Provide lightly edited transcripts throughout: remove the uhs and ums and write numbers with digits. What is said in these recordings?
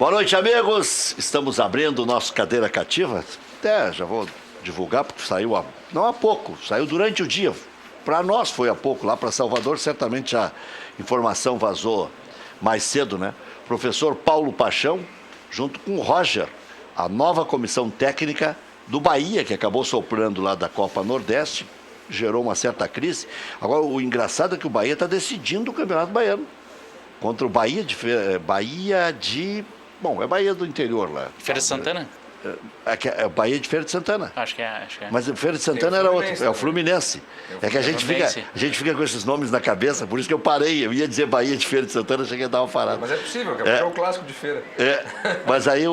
Boa noite, amigos. Estamos abrindo o nosso Cadeira Cativa. Até já vou divulgar, porque saiu não há pouco, saiu durante o dia. Para nós foi há pouco, lá para Salvador, certamente a informação vazou mais cedo, né? Professor Paulo Paixão, junto com o Roger, a nova comissão técnica do Bahia, que acabou soprando lá da Copa Nordeste, gerou uma certa crise. Agora, o engraçado é que o Bahia está decidindo o Campeonato Baiano. Contra o Bahia de... Bom, é Bahia do interior lá. Feira de Santana? É Bahia de Feira de Santana. Acho que é. Mas o Feira de Santana era outro, é o Fluminense. É que a gente fica com esses nomes na cabeça, por isso que eu parei. Eu ia dizer Bahia de Feira de Santana, cheguei a dar uma parada. Mas é possível, porque é o clássico de feira. Mas aí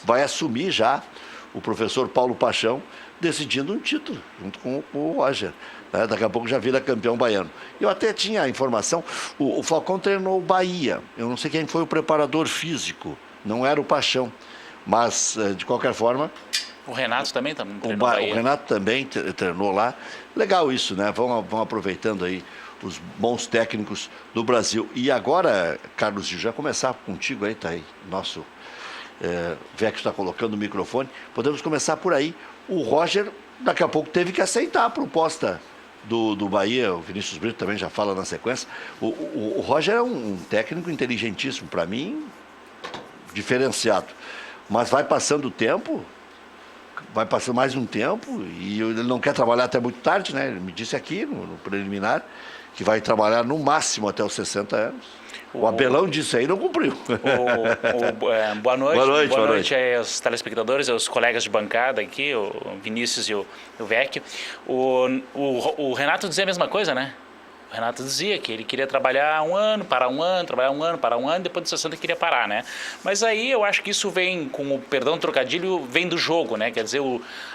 vai assumir já o professor Paulo Paixão, decidindo um título, junto com o Roger. Daqui a pouco já vira campeão baiano. Eu até tinha a informação, o Falcão treinou o Bahia. Eu não sei quem foi o preparador físico, não era o Paixão. Mas, de qualquer forma... O Renato também treinou Bahia. O Renato também treinou lá. Legal isso, né? Vão aproveitando aí os bons técnicos do Brasil. E agora, Carlos Gil, já começar contigo aí, tá aí, nosso Vecchio está colocando o microfone. Podemos começar por aí. O Roger, daqui a pouco, teve que aceitar a proposta do Bahia. O Vinícius Brito também já fala na sequência. O Roger é um técnico inteligentíssimo, para mim, diferenciado. Mas vai passando o tempo, vai passando mais um tempo, e ele não quer trabalhar até muito tarde, né? Ele me disse aqui, no preliminar, que vai trabalhar no máximo até os 60 anos. O Abelão disse aí e não cumpriu. Boa noite aos telespectadores, aos colegas de bancada aqui, o Vinícius e o Vecchio. O Renato dizia a mesma coisa, né? O Renato dizia que ele queria trabalhar um ano, parar um ano, trabalhar um ano, parar um ano, depois de 60 queria parar, né? Mas aí eu acho que isso vem, com o perdão do trocadilho, vem do jogo, né? Quer dizer,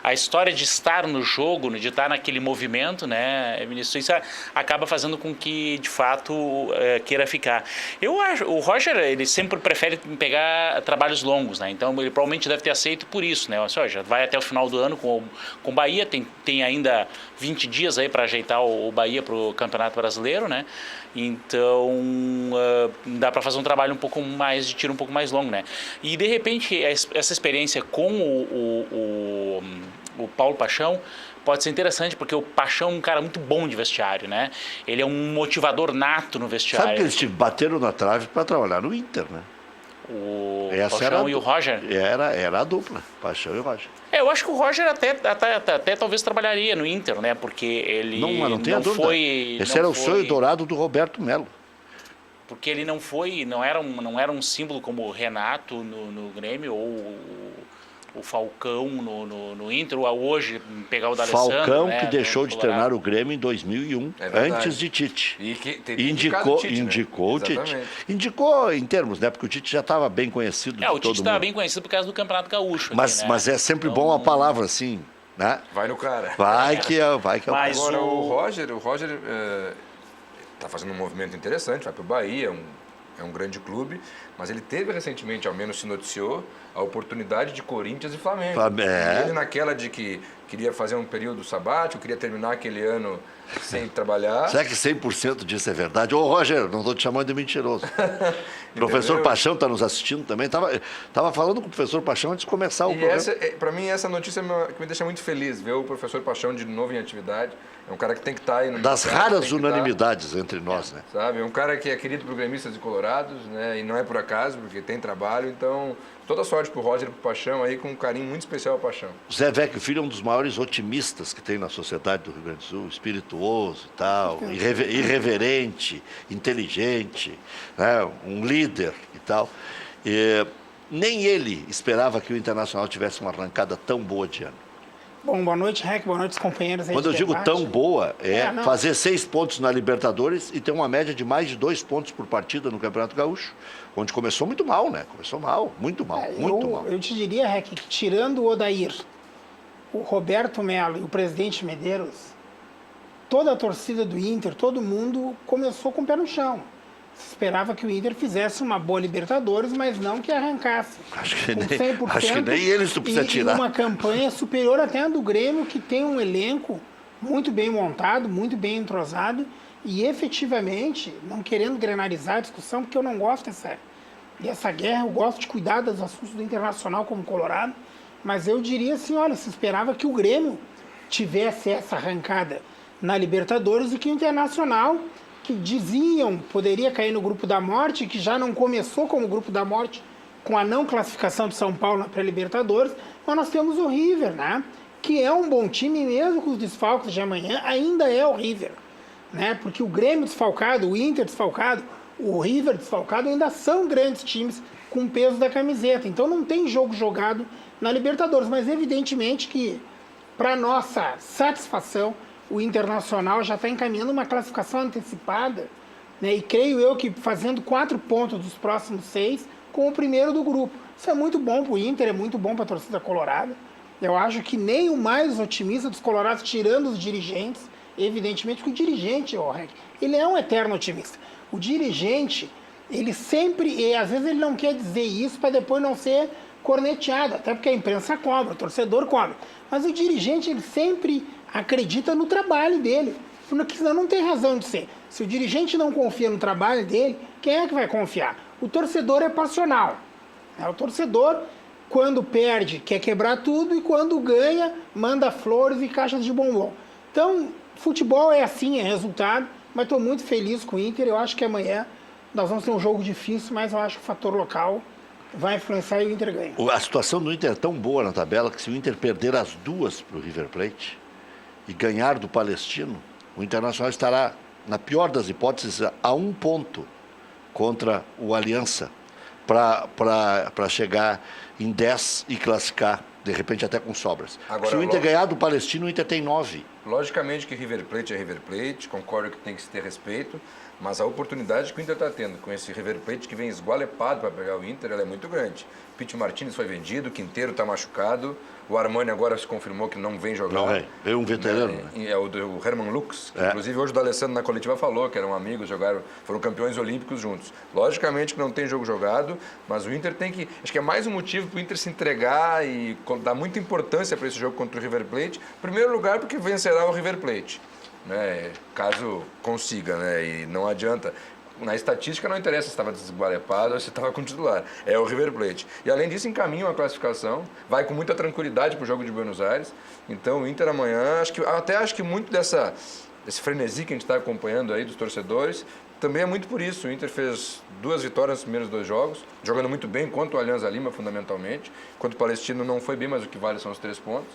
a história de estar no jogo, de estar naquele movimento, né, Vinícius, isso acaba fazendo com que, de fato, queira ficar. Eu acho, o Roger, ele sempre prefere pegar trabalhos longos, né? Então, ele provavelmente deve ter aceito por isso, né? Já vai até o final do ano com o Bahia, tem ainda 20 dias aí para ajeitar o Bahia para o Campeonato Brasileiro, né? Então dá para fazer um trabalho um pouco mais de tiro um pouco mais longo, né? E de repente essa experiência com o Paulo Paixão pode ser interessante, porque o Paixão é um cara muito bom de vestiário, né? Ele é um motivador nato no vestiário. Sabe que eles bateram na trave para trabalhar no Inter, né? O Paixão e o Roger? Era a dupla, Paixão e o Roger. Eu acho que o Roger até talvez trabalharia no Inter, né? Porque ele não tem a dúvida. Esse era o sonho dourado do Roberto Melo. Porque ele não era um símbolo como o Renato no Grêmio ou o Falcão no Inter, ou hoje pegar o D'Alessandro. Falcão, né, que deixou de treinar o Grêmio em 2001, antes de Tite. E que indicou o Tite. Exatamente. Indicou em termos, né? Porque o Tite já estava bem conhecido de todo mundo. O Tite estava bem conhecido por causa do Campeonato Gaúcho. Mas, aqui, né? mas é sempre bom a palavra assim, né? Vai no cara. Vai que é Mas agora o Roger está fazendo um movimento interessante, vai para o Bahia, é um grande clube, mas ele teve recentemente, ao menos se noticiou, a oportunidade de Corinthians e Flamengo. E ele naquela de que queria fazer um período sabático, queria terminar aquele ano sem trabalhar. Será que 100% disso é verdade? Ô, Roger, não estou te chamando de mentiroso. O professor Paixão está nos assistindo também. Tava falando com o professor Paixão antes de começar o programa. Para mim, essa notícia que me deixa muito feliz, ver o professor Paixão de novo em atividade. É um cara que tem que estar aí no das raras unanimidades entre nós, né? Sabe? É um cara que é querido por gremistas e colorados, né? E não é por acaso, porque tem trabalho. Então, toda sorte pro Roger e pro Paixão aí, com um carinho muito especial ao Paixão. O Zé Vecchio Filho é um dos maiores otimistas que tem na sociedade do Rio Grande do Sul, espirituoso e tal, irreverente, inteligente, né? Um líder e tal. Nem ele esperava que o Internacional tivesse uma arrancada tão boa de ano. Bom, boa noite, Rec, boa noite, companheiros. Quando eu digo tão boa, fazer 6 pontos na Libertadores e ter uma média de mais de 2 pontos por partida no Campeonato Gaúcho, onde começou muito mal, né? Começou mal, muito mal, muito mal. Eu te diria, Rec, que tirando o Odair, o Roberto Melo e o presidente Medeiros, toda a torcida do Inter, todo mundo começou com o pé no chão. Se esperava que o Inter fizesse uma boa Libertadores, mas não que arrancasse. Acho que nem eles tu precisa tirar. E uma campanha superior até a do Grêmio, que tem um elenco muito bem montado, muito bem entrosado e efetivamente, não querendo granalizar a discussão, porque eu não gosto dessa guerra. Eu gosto de cuidar dos assuntos do Internacional como colorado, mas eu diria assim, olha, se esperava que o Grêmio tivesse essa arrancada na Libertadores e que o Internacional, que diziam poderia cair no grupo da morte, que já não começou como grupo da morte com a não classificação de São Paulo na pré-Libertadores, mas nós temos o River, né? Que é um bom time, mesmo com os desfalques de amanhã, ainda é o River, né? Porque o Grêmio desfalcado, o Inter desfalcado, o River desfalcado ainda são grandes times com o peso da camiseta. Então não tem jogo jogado na Libertadores, mas evidentemente que, para nossa satisfação, o Internacional já está encaminhando uma classificação antecipada, né? E creio eu que fazendo 4 pontos dos próximos 6 com o primeiro do grupo. Isso é muito bom para o Inter, é muito bom para a torcida colorada. Eu acho que nem o mais otimista dos colorados, tirando os dirigentes, evidentemente que o dirigente, ele é um eterno otimista. O dirigente, ele sempre, e às vezes ele não quer dizer isso para depois não ser corneteado, até porque a imprensa cobra, o torcedor cobra. Mas o dirigente, ele sempre acredita no trabalho dele, porque senão não tem razão de ser. Se o dirigente não confia no trabalho dele, quem é que vai confiar? O torcedor é passional. O torcedor, quando perde, quer quebrar tudo, e quando ganha, manda flores e caixas de bombom. Então, futebol é assim, é resultado, mas estou muito feliz com o Inter. Eu acho que amanhã nós vamos ter um jogo difícil, mas eu acho que o fator local vai influenciar e o Inter ganha. A situação do Inter é tão boa na tabela que se o Inter perder as duas para o River Plate e ganhar do Palestino, o Internacional estará, na pior das hipóteses, a 1 ponto contra o Aliança para chegar em 10 e classificar, de repente até com sobras. Agora, se o Inter ganhar do Palestino, o Inter tem 9. Logicamente que River Plate é River Plate, concordo que tem que se ter respeito, mas a oportunidade que o Inter está tendo com esse River Plate que vem esgualepado para pegar o Inter, ela é muito grande. Pete Martínez foi vendido, o Quinteiro está machucado, o Armani agora se confirmou que não vem jogar. Não vem, veio um veterano. É o Herman Lux, que inclusive hoje o D'Alessandro na coletiva falou que eram amigos, foram campeões olímpicos juntos. Logicamente que não tem jogo jogado, mas o Inter tem que... Acho que é mais um motivo para o Inter se entregar e dar muita importância para esse jogo contra o River Plate. Em primeiro lugar, porque vencerá o River Plate, né? Caso consiga, né? E não adianta... Na estatística não interessa se estava desgualepado ou se estava com titular. É o River Plate. E além disso, encaminha uma classificação, vai com muita tranquilidade para o jogo de Buenos Aires. Então o Inter amanhã, acho que muito desse frenesi que a gente está acompanhando aí dos torcedores, também é muito por isso. O Inter fez 2 vitórias nos primeiros 2 jogos, jogando muito bem contra o Alianza Lima, fundamentalmente. Enquanto o Palestino não foi bem, mas o que vale são os 3 pontos.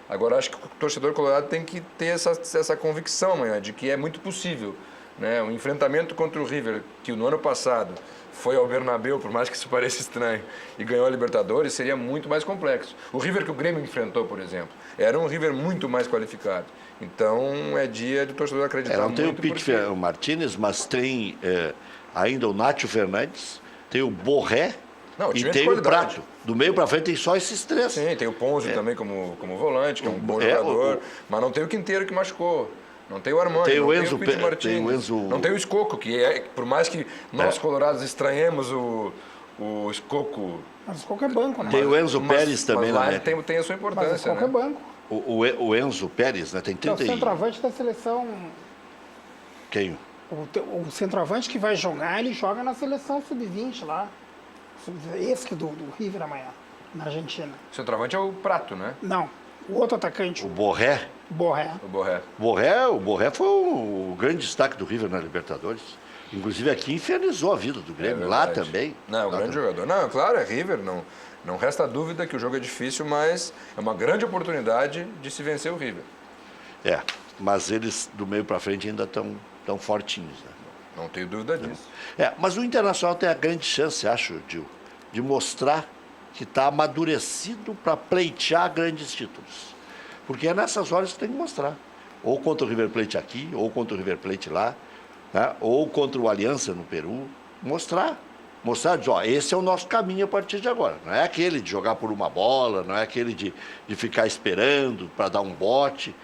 Agora acho que o torcedor colorado tem que ter essa convicção amanhã, de que é muito possível. Né, o enfrentamento contra o River, que no ano passado foi ao Bernabéu, por mais que isso pareça estranho, e ganhou a Libertadores, seria muito mais complexo. O River que o Grêmio enfrentou, por exemplo, era um River muito mais qualificado. Então é dia do torcedor acreditar não muito. Não tem o Pete Martínez, mas tem ainda o Nátio Fernandes, tem o Borré e tem o Prato. Do meio para frente tem só esses 3. Sim, tem o Ponzio também como volante, que é um bom jogador, mas não tem o Quinteiro que machucou. Não tem o Armani, tem o Enzo, tem o Pete Martínez, não tem o Escoco, que por mais que nós colorados estranhemos o Escoco... Mas o Escoco é banco, né? Tem o Enzo Pérez também, né? Tem a sua importância, mas o Escoco é banco. O Enzo Pérez, né? Tem 30 o centroavante da seleção... Quem? O centroavante que vai jogar, ele joga na seleção sub-20 lá. Esse do River amanhã, na Argentina. O centroavante é o Prato, né? Não. O outro atacante. O Borré. O Borré foi o grande destaque do River na Libertadores. Inclusive aqui infernizou a vida do Grêmio, lá também. Não, um grande jogador. Não, claro, é River, não resta dúvida que o jogo é difícil, mas é uma grande oportunidade de se vencer o River. Mas eles do meio para frente ainda estão tão fortinhos, né? Não tenho dúvida disso. Mas o Internacional tem a grande chance, acho, Gil, de mostrar que está amadurecido para pleitear grandes títulos. Porque é nessas horas que tem que mostrar. Ou contra o River Plate aqui, ou contra o River Plate lá, né? Ou contra o Aliança no Peru. Mostrar, dizer, esse é o nosso caminho a partir de agora. Não é aquele de jogar por uma bola, não é aquele de ficar esperando para dar um bote.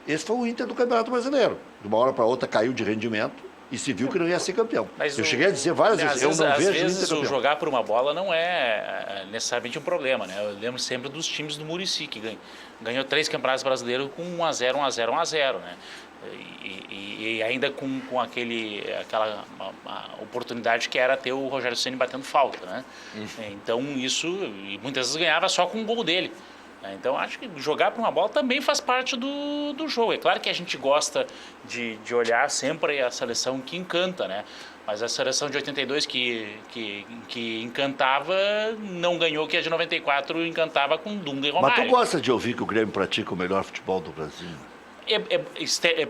Esse foi o Inter do Campeonato Brasileiro. De uma hora para outra caiu de rendimento, e se viu que não ia ser campeão. Mas eu cheguei a dizer várias vezes, eu não vejo às vezes o jogar por uma bola não é necessariamente um problema, né? Eu lembro sempre dos times do Muricy, que ganhou 3 campeonatos brasileiros com 1-0, 1-0, 1-0, né? E ainda com aquela oportunidade que era ter o Rogério Ceni batendo falta, né? Então isso, e muitas vezes ganhava só com um gol dele. Então acho que jogar por uma bola também faz parte do jogo. É claro que a gente gosta de olhar sempre a seleção que encanta, né? Mas a seleção de 82 que encantava não ganhou, que a de 94 encantava com Dunga e Romário. Mas tu gosta de ouvir que o Grêmio pratica o melhor futebol do Brasil?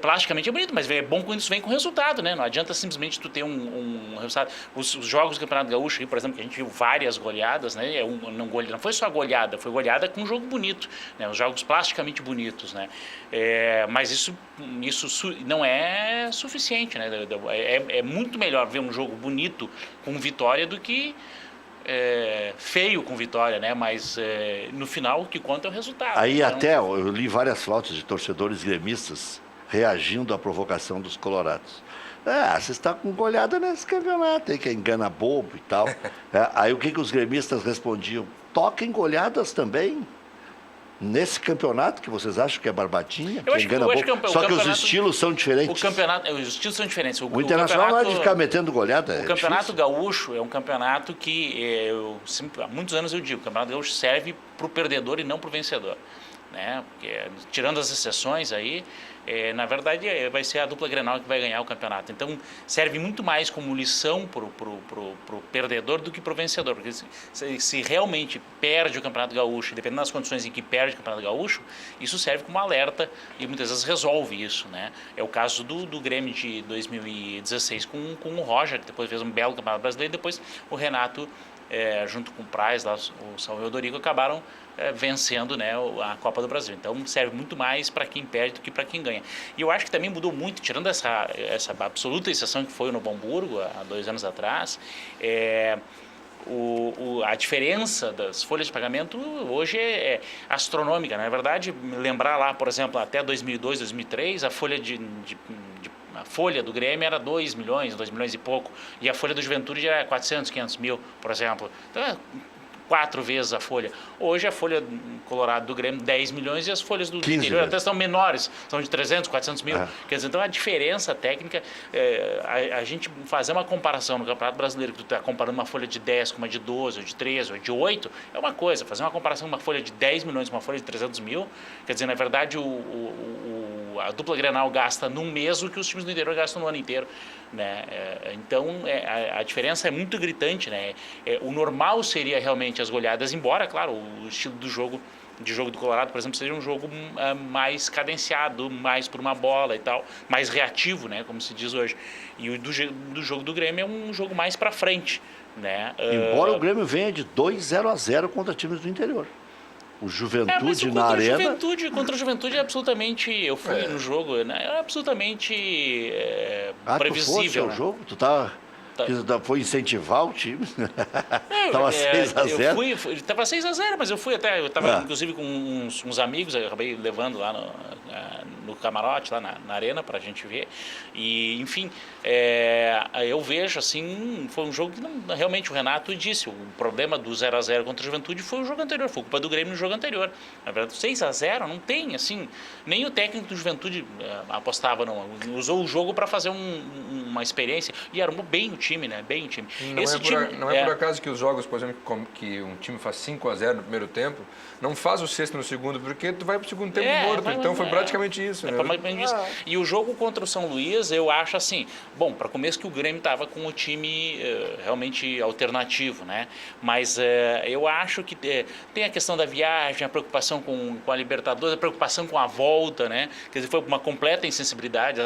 Plasticamente é bonito, mas é bom quando isso vem com resultado, né? Não adianta simplesmente tu ter um resultado. Os jogos do Campeonato Gaúcho, aí, por exemplo, que a gente viu várias goleadas, né? Não foi só goleada, foi goleada com um jogo bonito, né? Os jogos plasticamente bonitos, né? Mas isso não é suficiente, né? É muito melhor ver um jogo bonito com vitória do que feio com vitória, né? Mas no final o que conta é o resultado. Aí então... até eu li várias fotos de torcedores gremistas reagindo à provocação dos colorados. Você está com goleada nesse campeonato aí, que é engana bobo e tal. Aí o que os gremistas respondiam? Toquem goleadas também. Nesse campeonato que vocês acham que é barbadinha, que engana bobo. Só que os estilos são diferentes. Os estilos são diferentes. O Internacional não é de ficar metendo goleada. O Campeonato Gaúcho é um campeonato que, há muitos anos eu digo, o Campeonato Gaúcho serve para o perdedor e não para o vencedor. Né? Porque, tirando as exceções aí, na verdade vai ser a dupla Grenal que vai ganhar o campeonato. Então serve muito mais como lição para o perdedor do que para o vencedor, porque se realmente perde o Campeonato Gaúcho, dependendo das condições em que perde o Campeonato Gaúcho, isso serve como alerta e muitas vezes resolve isso, né? É o caso do Grêmio de 2016 com o Roger, que depois fez um belo Campeonato Brasileiro, e depois o Renato, junto com o Praz, lá, o Samuel Dorico, acabaram vencendo, né, a Copa do Brasil. Então serve muito mais para quem perde do que para quem ganha. E eu acho que também mudou muito, tirando essa absoluta exceção que foi no Novo Hamburgo há 2 anos atrás, a diferença das folhas de pagamento hoje é astronômica. Na verdade, lembrar lá, por exemplo, até 2002, 2003, a folha do Grêmio era 2 milhões e pouco, e a folha do Juventude era 400, 500 mil, por exemplo. Então, 4 vezes a folha. Hoje a folha colorada do Grêmio 10 milhões e as folhas do interior até são menores, são de 300, 400 mil. Quer dizer, então a diferença técnica, a gente fazer uma comparação no Campeonato Brasileiro, que tu está comparando uma folha de 10 com uma de 12, ou de 13, ou de 8, é uma coisa. Fazer uma comparação com uma folha de 10 milhões com uma folha de 300 mil, quer dizer, na verdade, a dupla Grenal gasta num mês o que os times do interior gastam no ano inteiro. Né? Então a diferença é muito gritante, né? O normal seria realmente as goleadas, embora, claro, o estilo do jogo do Colorado, por exemplo, seja um jogo mais cadenciado, mais por uma bola e tal, mais reativo, né? Como se diz hoje. E o do jogo do Grêmio é um jogo mais para frente, né? Embora o Grêmio venha de 2-0 contra times do interior. O Juventude na Arena. Contra o Juventude é absolutamente. Eu fui no jogo, né? É absolutamente previsível. Tu fosse ao jogo? Foi incentivar o time? Estava 6-0. Estava 6-0, mas eu fui até. Eu estava inclusive com uns amigos, eu acabei levando lá no camarote, lá na arena, para a gente ver. E, enfim, eu vejo assim, foi um jogo que realmente o Renato disse, o problema do 0-0 contra a Juventude foi o jogo anterior, foi culpa do Grêmio no jogo anterior. Na verdade, 6-0 não tem, assim, nem o técnico do Juventude apostava, não. Usou o jogo para fazer uma experiência e armou bem o time, né? Bem o time. Não é por acaso que os jogos, por exemplo, que um time faz 5-0 no primeiro tempo, não faz o sexto no segundo, porque tu vai pro segundo tempo morto. Então foi praticamente isso. Né? E o jogo contra o São Luís, eu acho assim, bom, para começo que o Grêmio estava com o time realmente alternativo, né? Mas eu acho que tem a questão da viagem, a preocupação com a Libertadores, a preocupação com a volta, né? Quer dizer, foi uma completa insensibilidade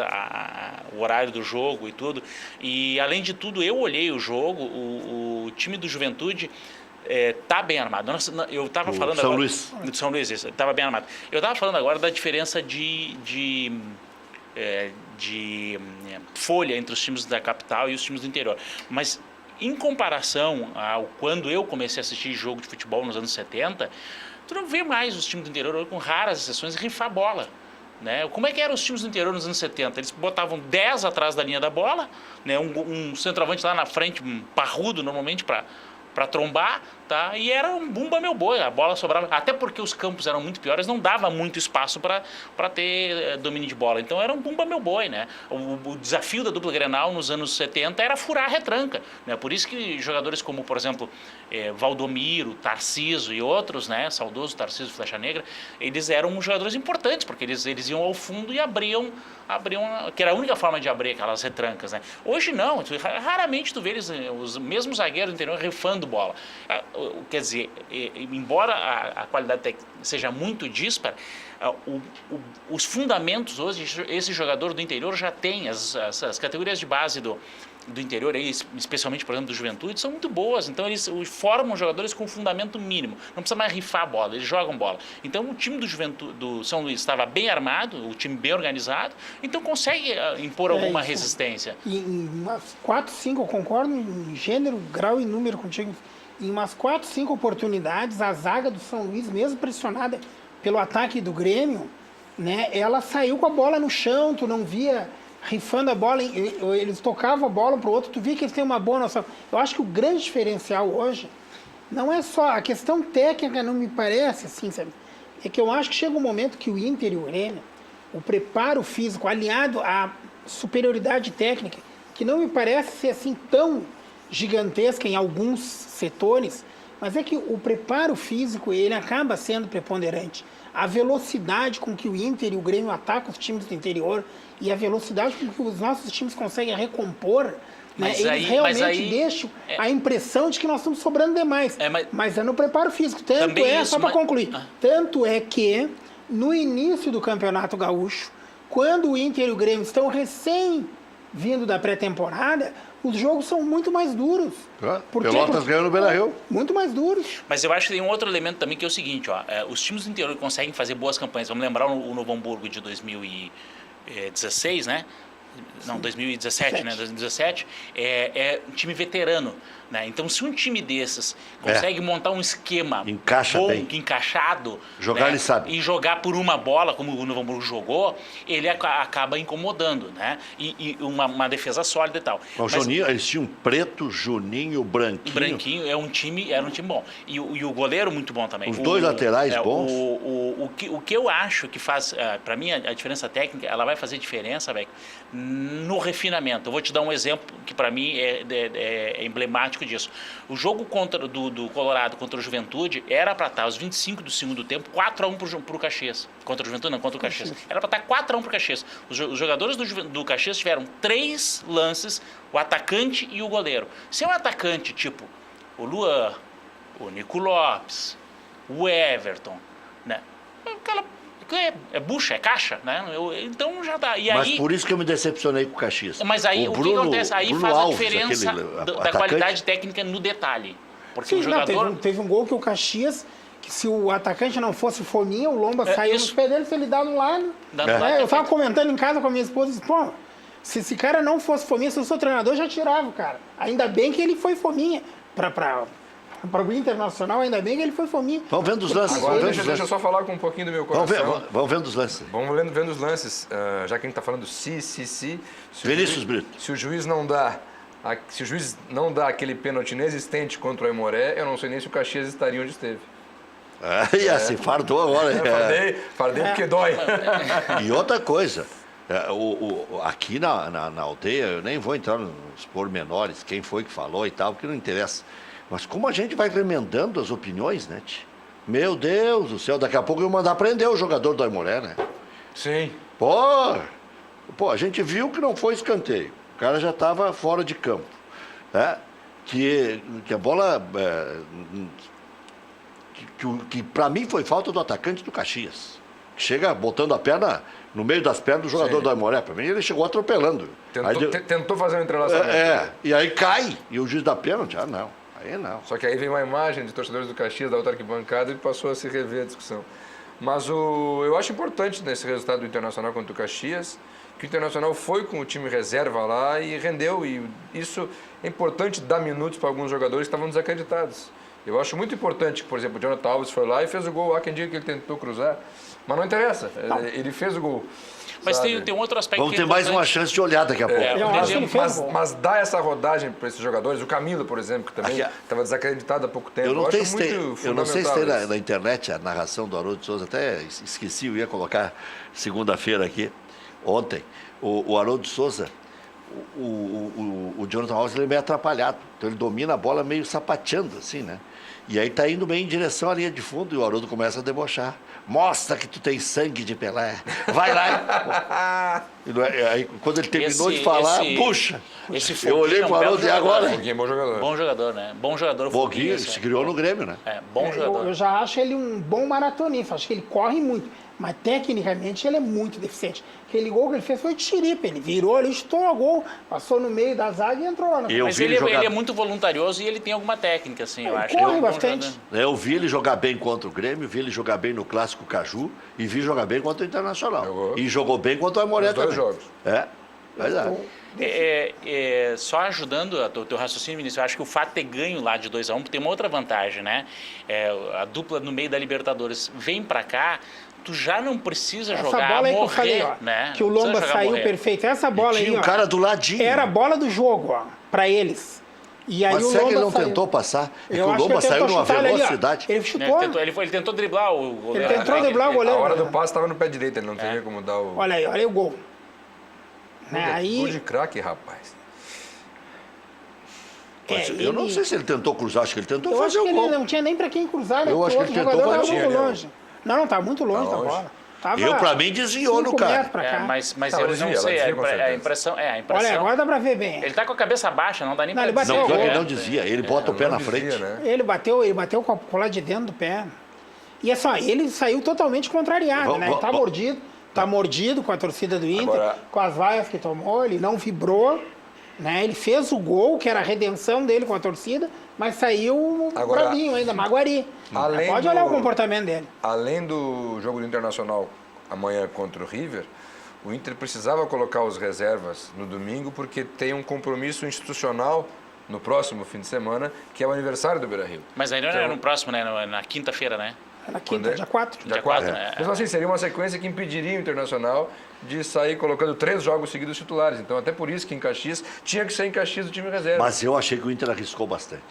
o horário do jogo e tudo. E além de tudo, eu olhei o jogo, o time do Juventude tá bem armado. Eu estava falando São agora Luís. do São Luís, estava bem armado. Eu estava falando agora da diferença de folha entre os times da capital e os times do interior. Mas em comparação ao quando eu comecei a assistir jogo de futebol nos anos 70, tu não vê mais os times do interior, com raras exceções, rifar bola. Né? Como é que eram os times do interior nos anos 70? Eles botavam 10 atrás da linha da bola, né? Um centroavante lá na frente, um parrudo normalmente para trombar, tá? E era um bumba meu boi, a bola sobrava, até porque os campos eram muito piores, não dava muito espaço para ter domínio de bola, então era um bumba meu boi, né? O desafio da dupla Grenal nos anos 70 era furar a retranca, né? Por isso que jogadores como, por exemplo, Valdomiro, Tarciso e outros, né? Saudoso Tarciso, Flecha Negra, eles eram jogadores importantes, porque eles iam ao fundo e abriam, que era a única forma de abrir aquelas retrancas, né? Hoje não, raramente tu vê eles, os mesmos zagueiros do interior rifando bola. Quer dizer, embora a qualidade técnica seja muito díspara, os fundamentos hoje, esse jogador do interior já tem, as categorias de base do interior, aí, especialmente, por exemplo, do Juventude, são muito boas. Então, eles formam jogadores com fundamento mínimo. Não precisa mais rifar a bola, eles jogam bola. Então, o time do São Luís estava bem armado, o time bem organizado, então consegue impor alguma resistência. Em umas 4, 5, eu concordo em gênero, grau e número contigo. Em umas 4, 5 oportunidades, a zaga do São Luís, mesmo pressionada pelo ataque do Grêmio, né, ela saiu com a bola no chão, tu não via rifando a bola, eles tocavam a bola para o outro, tu via que eles têm uma boa noção. Eu acho que o grande diferencial hoje não é só a questão técnica, não me parece assim, sabe? É que eu acho que chega um momento que o Inter e o Grêmio, o preparo físico aliado à superioridade técnica, que não me parece ser assim tão gigantesca em alguns setores, mas é que o preparo físico ele acaba sendo preponderante. A velocidade com que o Inter e o Grêmio atacam os times do interior e a velocidade com que os nossos times conseguem recompor, né, eles realmente deixam a impressão de que nós estamos sobrando demais. Mas é no preparo físico. Tanto só para concluir, tanto é que no início do Campeonato Gaúcho, quando o Inter e o Grêmio estão recém vindo da pré-temporada, os jogos são muito mais duros. Pelotas ganhando no Beira-Rio. Muito mais duros. Mas eu acho que tem um outro elemento também que é o seguinte, os times do interior conseguem fazer boas campanhas. Vamos lembrar o Novo Hamburgo de 2016, né? Não, 2017, né? 2017 é um time veterano, né? Então, se um time desses consegue montar um esquema bom, encaixado, jogar, né? Ele sabe. E jogar por uma bola, como o Novo Hamburgo jogou, ele acaba incomodando, né? E uma defesa sólida e tal. Mas Juninho, eles tinham Preto, Juninho, Branquinho. O Branquinho era um time bom. E o goleiro muito bom também. Os dois laterais bons. O que eu acho que faz, para mim, a diferença técnica, ela vai fazer diferença, velho, no refinamento. Eu vou te dar um exemplo que para mim é emblemático disso. O jogo do Colorado contra o Juventude era para estar aos 25 do segundo tempo 4-1 para o Caxias. Contra o Juventude, não, contra o Caxias. Era para estar 4-1 para o Caxias. Os jogadores do Caxias tiveram 3 lances, o atacante e o goleiro. Se é um atacante tipo o Luan, o Nico Lopes, o Everton, né? É bucha, é caixa, né? Então já dá. Mas por isso que eu me decepcionei com o Caxias. Mas aí o que acontece? Aí faz a diferença da qualidade técnica no detalhe. Porque o jogador... teve um gol que o Caxias, que se o atacante não fosse Fominha, o Lomba saiu nos pés dele, se ele dá no lado. Eu estava comentando em casa com a minha esposa e disse, pô, se esse cara não fosse Fominha, se eu sou treinador, já tirava o cara. Ainda bem que ele foi Fominha para o Internacional, ainda bem que ele foi Fominha. Vamos vendo os lances. Agora, deixa eu só falar com um pouquinho do meu coração. Vamos vendo os lances. Vamos vendo os lances. Já que a gente está falando se Vinícius Brito. Se o juiz não dá aquele pênalti inexistente contra o Aimoré, eu não sei nem se o Caxias estaria onde esteve. Assim, fardou agora. Fardei porque dói. E outra coisa, aqui na aldeia, eu nem vou entrar nos pormenores, quem foi que falou e tal, porque não interessa. Mas como a gente vai remendando as opiniões, né, tio? Meu Deus do céu, daqui a pouco eu vou mandar prender o jogador do Aimoré, né? Sim. Pô, a gente viu que não foi escanteio. O cara já estava fora de campo. Né? Que a bola... que para mim foi falta do atacante do Caxias. Que chega botando a perna no meio das pernas do jogador do Aimoré. Para mim, ele chegou atropelando. Tentou fazer um entrelaçamento. E aí cai. E o juiz da pênalti, não. Aí não. Só que aí vem uma imagem de torcedores do Caxias da outra arquibancada e passou a se rever a discussão. Mas eu acho importante nesse resultado do Internacional contra o Caxias, que o Internacional foi com o time reserva lá e rendeu. E isso é importante dar minutos para alguns jogadores que estavam desacreditados. Eu acho muito importante que, por exemplo, o Jonathan Alves foi lá e fez o gol. Há quem diga que ele tentou cruzar, mas não interessa. Ele fez o gol. Mas tem um outro aspecto. Vamos ter mais uma chance de olhar daqui a pouco. Eu acho que ele fez gol. Mas dá essa rodagem para esses jogadores. O Camilo, por exemplo, que também estava desacreditado há pouco tempo. Eu não sei se tem isso. na internet a narração do Haroldo de Souza, até esqueci, eu ia colocar segunda-feira aqui, ontem. O Haroldo de Souza, o Jonathan Alves, ele é meio atrapalhado. Então ele domina a bola meio sapateando, assim, né? E aí tá indo bem em direção à linha de fundo e o Haroldo começa a debochar. Mostra que tu tem sangue de Pelé. Vai lá. Aí, quando ele terminou de falar, puxa. Eu olhei pro Haroldo e agora. Foguinho é bom jogador. Bom jogador, né? Bom jogador. Foguinho se criou no Grêmio, né? Bom jogador. Eu já acho ele um bom maratonista. Acho que ele corre muito. Mas tecnicamente ele é muito deficiente. Aquele gol que ele fez foi de chiripa. Ele virou, ele estourou o gol, passou no meio da zaga e entrou lá. Mas ele é muito voluntarioso e ele tem alguma técnica, assim, eu acho. Corre bastante. Eu vi ele jogar bem contra o Grêmio, vi ele jogar bem no Clássico Caju e vi jogar bem contra o Internacional. E jogou bem contra o Aimoré também. 2 jogos. Verdade. Só ajudando o teu raciocínio, Vinícius, eu acho que o fato de ter ganho lá de 2-1 tem uma outra vantagem, né? A dupla no meio da Libertadores vem pra cá, tu já não precisa jogar essa bola aí morrer, que eu falei, ó, né? que o Lomba saiu perfeito. Essa bola aí, tinha um ó, cara do ladinho. era a bola do jogo, ó, pra eles. E aí Mas o será Lomba que ele não saiu. tentou passar? É que Eu o acho Lomba ele saiu tentou numa chutar ali, ó. velocidade. Ele chutou. Ele tentou driblar o goleiro. Ele tentou driblar o goleiro. A hora do passe estava no pé direito, ele não teria como dar o... Olha aí o gol. Gol de craque, rapaz. Eu não sei se ele tentou cruzar, acho que ele tentou eu fazer acho que o gol. ele não tinha nem pra quem cruzar, né? Eu acho que ele tentou jogador fazer muito o gol. longe. Não, tá muito longe da bola. Tava Pra mim, desviou no 5 cara. metros pra cá. Mas Tá, eu desvia, não sei, ela desvia com a certeza. impressão... Olha, agora dá pra ver bem. Ele tá com a cabeça baixa, não dá nem Não, pra ele bateu dizer. o Não, gol. ele não desvia, ele bota o pé na frente. Né? Ele bateu com a cola de dentro do pé. E é só, ele saiu totalmente contrariado, né? Ele tá mordido com a torcida do Inter, Agora- com as vaias que tomou, ele não vibrou, né? Ele fez o gol, que era a redenção dele com a torcida, mas saiu Agora- bravinho ainda, maguari. Além Pode do- olhar o comportamento dele. Além do jogo do Internacional amanhã contra o River, o Inter precisava colocar os reservas no domingo porque tem um compromisso institucional no próximo fim de semana, que é o aniversário do Beira-Rio. Mas ainda não é no próximo, né? Na quinta-feira, né? Na Quando quinta, é? dia 4. Dia Dia 4. quatro, né? Mesmo assim, seria uma sequência que impediria o Internacional de sair colocando 3 jogos seguidos titulares. Então, até por isso que em Caxias tinha que ser em Caxias o time reserva. Mas eu achei que o Inter arriscou bastante.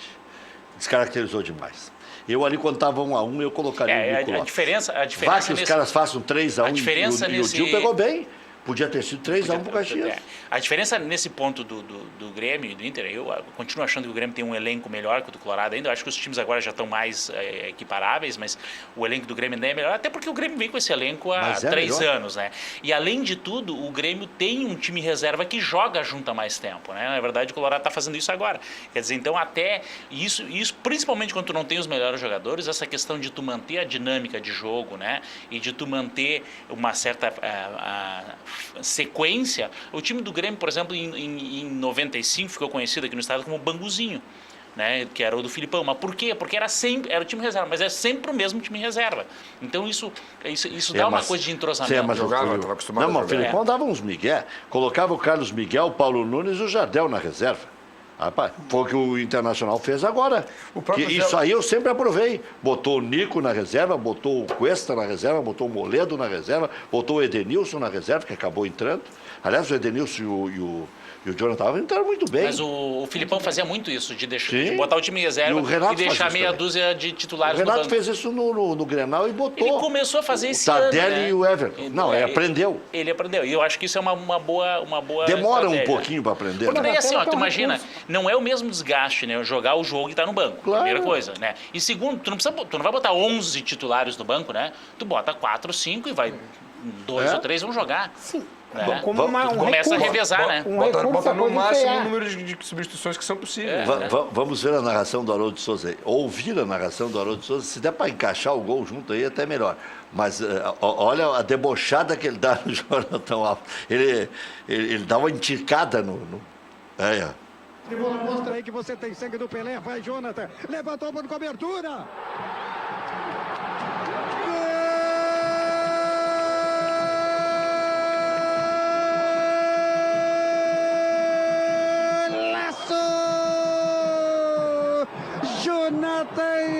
Descaracterizou demais. Eu ali, quando estava 1-1, eu colocaria o Nico a Lopes. diferença Vai que os caras façam 3-1 e o Dil pegou bem. Podia ter sido 3-1 pro Caxias. A diferença nesse ponto do Grêmio e do Inter, eu continuo achando que o Grêmio tem um elenco melhor que o do Colorado ainda. Eu acho que os times agora já estão mais equiparáveis, mas o elenco do Grêmio ainda é melhor, até porque o Grêmio vem com esse elenco há 3 anos, né? E além de tudo, o Grêmio tem um time reserva que joga junto há mais tempo, né? Na verdade, o Colorado está fazendo isso agora. Quer dizer, então até isso, principalmente quando tu não tem os melhores jogadores, essa questão de tu manter a dinâmica de jogo, né? E de tu manter uma certa sequência. O time do Grêmio, por exemplo, em 95 ficou conhecido aqui no estado como Banguzinho, né, que era o do Filipão. Mas por quê? Porque era o time reserva, mas é sempre o mesmo time reserva. Então isso dá uma coisa de entrosamento. Mas jogava, estava acostumado não, a mas o jogar. Filipão dava uns migué. Colocava o Carlos Miguel, o Paulo Nunes e o Jardel na reserva. Rapaz, foi o que o Internacional fez agora. Isso aí eu sempre aprovei. Botou o Nico na reserva, botou o Cuesta na reserva, botou o Moledo na reserva, botou o Edenilson na reserva, que acabou entrando. Aliás, o Edenilson e o Jonathan entraram muito bem. Mas o Filipão fazia muito isso, de botar o time em reserva e deixar meia dúzia de titulares no banco. O Renato fez isso no Grenal e botou. Ele começou a fazer esse ano, ano, o Tardelli, né? e o Everton. Não, ele aprendeu. Ele aprendeu. E eu acho que isso é uma boa Demora estratégia. um pouquinho para aprender. Porque né? daí assim, tu imagina, não é o mesmo desgaste, né? Jogar o jogo e estar no banco. Claro. Primeira coisa, né? E segundo, tu não vai botar 11 titulares no banco, né? Tu bota 4, 5 e vai 2 ou 3 vão jogar. Sim. Né? Como um começa a revezar, né? Bota no máximo o número de substituições que são possíveis. Vamos ver a narração do Haroldo de Souza aí. Ouvir a narração do Haroldo de Souza. Se der para encaixar o gol junto aí, até melhor. Mas olha a debochada que ele dá no Jonathan Alves. Ele dá uma enticada no... Tribuna, mostra aí que você tem sangue do Pelé. Vai, Jonathan. Levantou para cobertura. Jonathan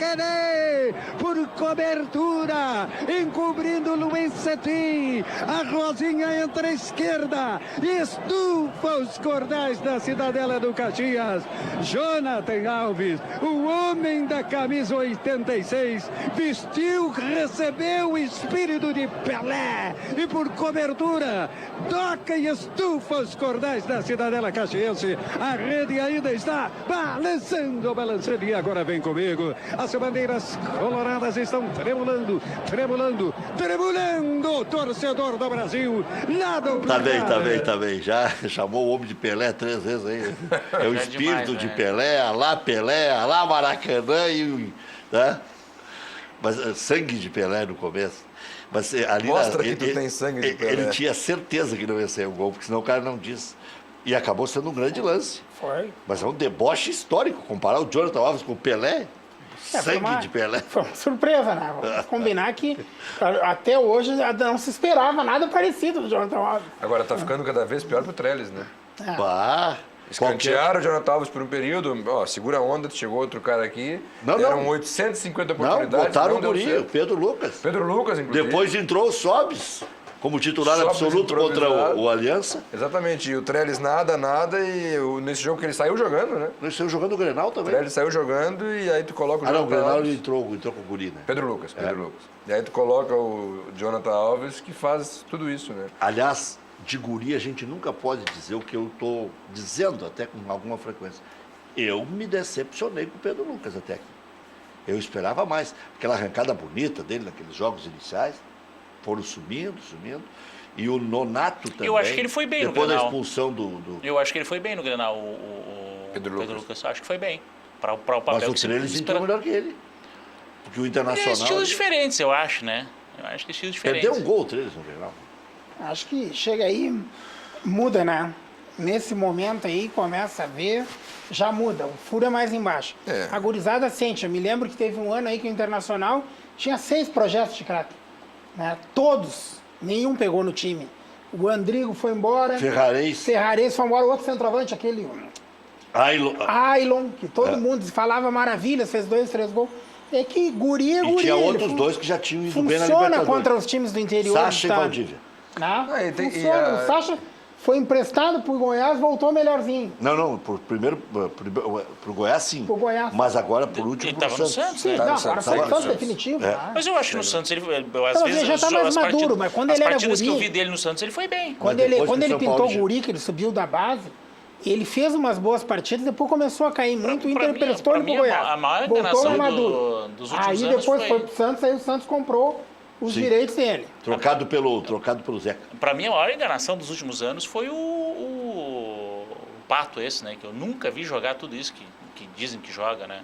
René, por cobertura, encobrindo Luiz Cetim. A Rosinha entra à esquerda, estufa os cordais da Cidadela do Caxias. Jonathan Alves, o homem da camisa 86, vestiu, recebeu o espírito de Pelé e por cobertura toca e estufa os cordais da Cidadela Caxiense. A rede ainda está balançando e agora vem comigo. As bandeiras coloradas estão tremulando. O torcedor do Brasil lá do placar. Tá bem. Já chamou o homem de Pelé 3 vezes aí. É o espírito de Pelé, alá Maracanã e... Né? Mas sangue de Pelé no começo. Mas ali Mostra que tu tem sangue de Pelé. Ele tinha certeza que não ia sair o gol, porque senão o cara não disse. E acabou sendo um grande lance. Foi. Mas é um deboche histórico. Comparar o Jonathan Alves com o Pelé, sangue de Pelé. Foi uma surpresa, né? Vamos combinar que até hoje não se esperava nada parecido do Jonathan Alves. Agora tá ficando cada vez pior pro Trellis, né? Bah, Escantearam o Jonathan Alves por um período, segura a onda, chegou outro cara aqui, deram 850 oportunidades. Não, botaram não o guri, o Pedro Lucas. Pedro Lucas, inclusive. Depois entrou o Sobis, como titular Sobis absoluto contra o Aliança. Exatamente, e o Trellis nada, e nesse jogo que ele saiu jogando, né? Ele saiu jogando o Grenal O também. Trellis saiu jogando e aí tu coloca o o Jonathan Grenal Alves. ele entrou com o guri, né? Pedro Lucas. E aí tu coloca o Jonathan Alves que faz tudo isso, né? Aliás, de guri a gente nunca pode dizer o que eu estou dizendo até com alguma frequência. Eu me decepcionei com o Pedro Lucas até aqui. Eu esperava mais. Aquela arrancada bonita dele naqueles jogos iniciais, foram subindo. E o Nonato também. Eu acho que ele foi bem no Grenal. Depois da expulsão do... Eu acho que ele foi bem no Grenal, o Pedro Lucas. Acho que foi bem. Para o papel Mas o que Trellis entrou melhor que ele. Porque o Internacional... estilos diferentes, eu acho, né? Eu acho que estilos diferentes. Perdeu um gol o Trellis no Grenal. Acho que chega aí, muda, né? Nesse momento aí, começa a ver, já muda, o furo é mais embaixo. A gurizada sente, eu me lembro que teve um ano aí que o Internacional tinha 6 projetos de craque, né? Todos, nenhum pegou no time. O Andrigo foi embora. Ferrarese foi embora, o outro centroavante, aquele... Ailon, que todo mundo falava maravilhas, fez 2, 3 gols. É que guri é guri. E tinha outros dois que já tinham ido bem na Libertadores. Funciona contra os times do interior. Sacha e Valdívia. Não, funciona. O Sacha foi emprestado pro Goiás, voltou melhorzinho. Não, primeiro pro Goiás sim. Pro Goiás. Mas agora, por último, Ele pro estava no Santos. Santos, Sim, né? não, agora foi o Santos definitivo. Mas eu acho que no Santos, às Então, vezes, ele já tá mais maduro, mas quando ele era partidas que eu guri... vi dele no Santos, ele foi bem. Quando Mas ele depois que o São pintou Paulo o guri, que ele subiu da base, ele fez umas boas partidas, depois começou a cair muito, o Inter emprestou ele pro Goiás. A maior Voltou enganação maduro. dos últimos aí anos depois foi pro Santos, aí o Santos comprou os direitos dele. Trocado pelo Zeca. Para mim, a maior enganação dos últimos anos foi o Pato esse, né? Que eu nunca vi jogar tudo isso que dizem que joga, né?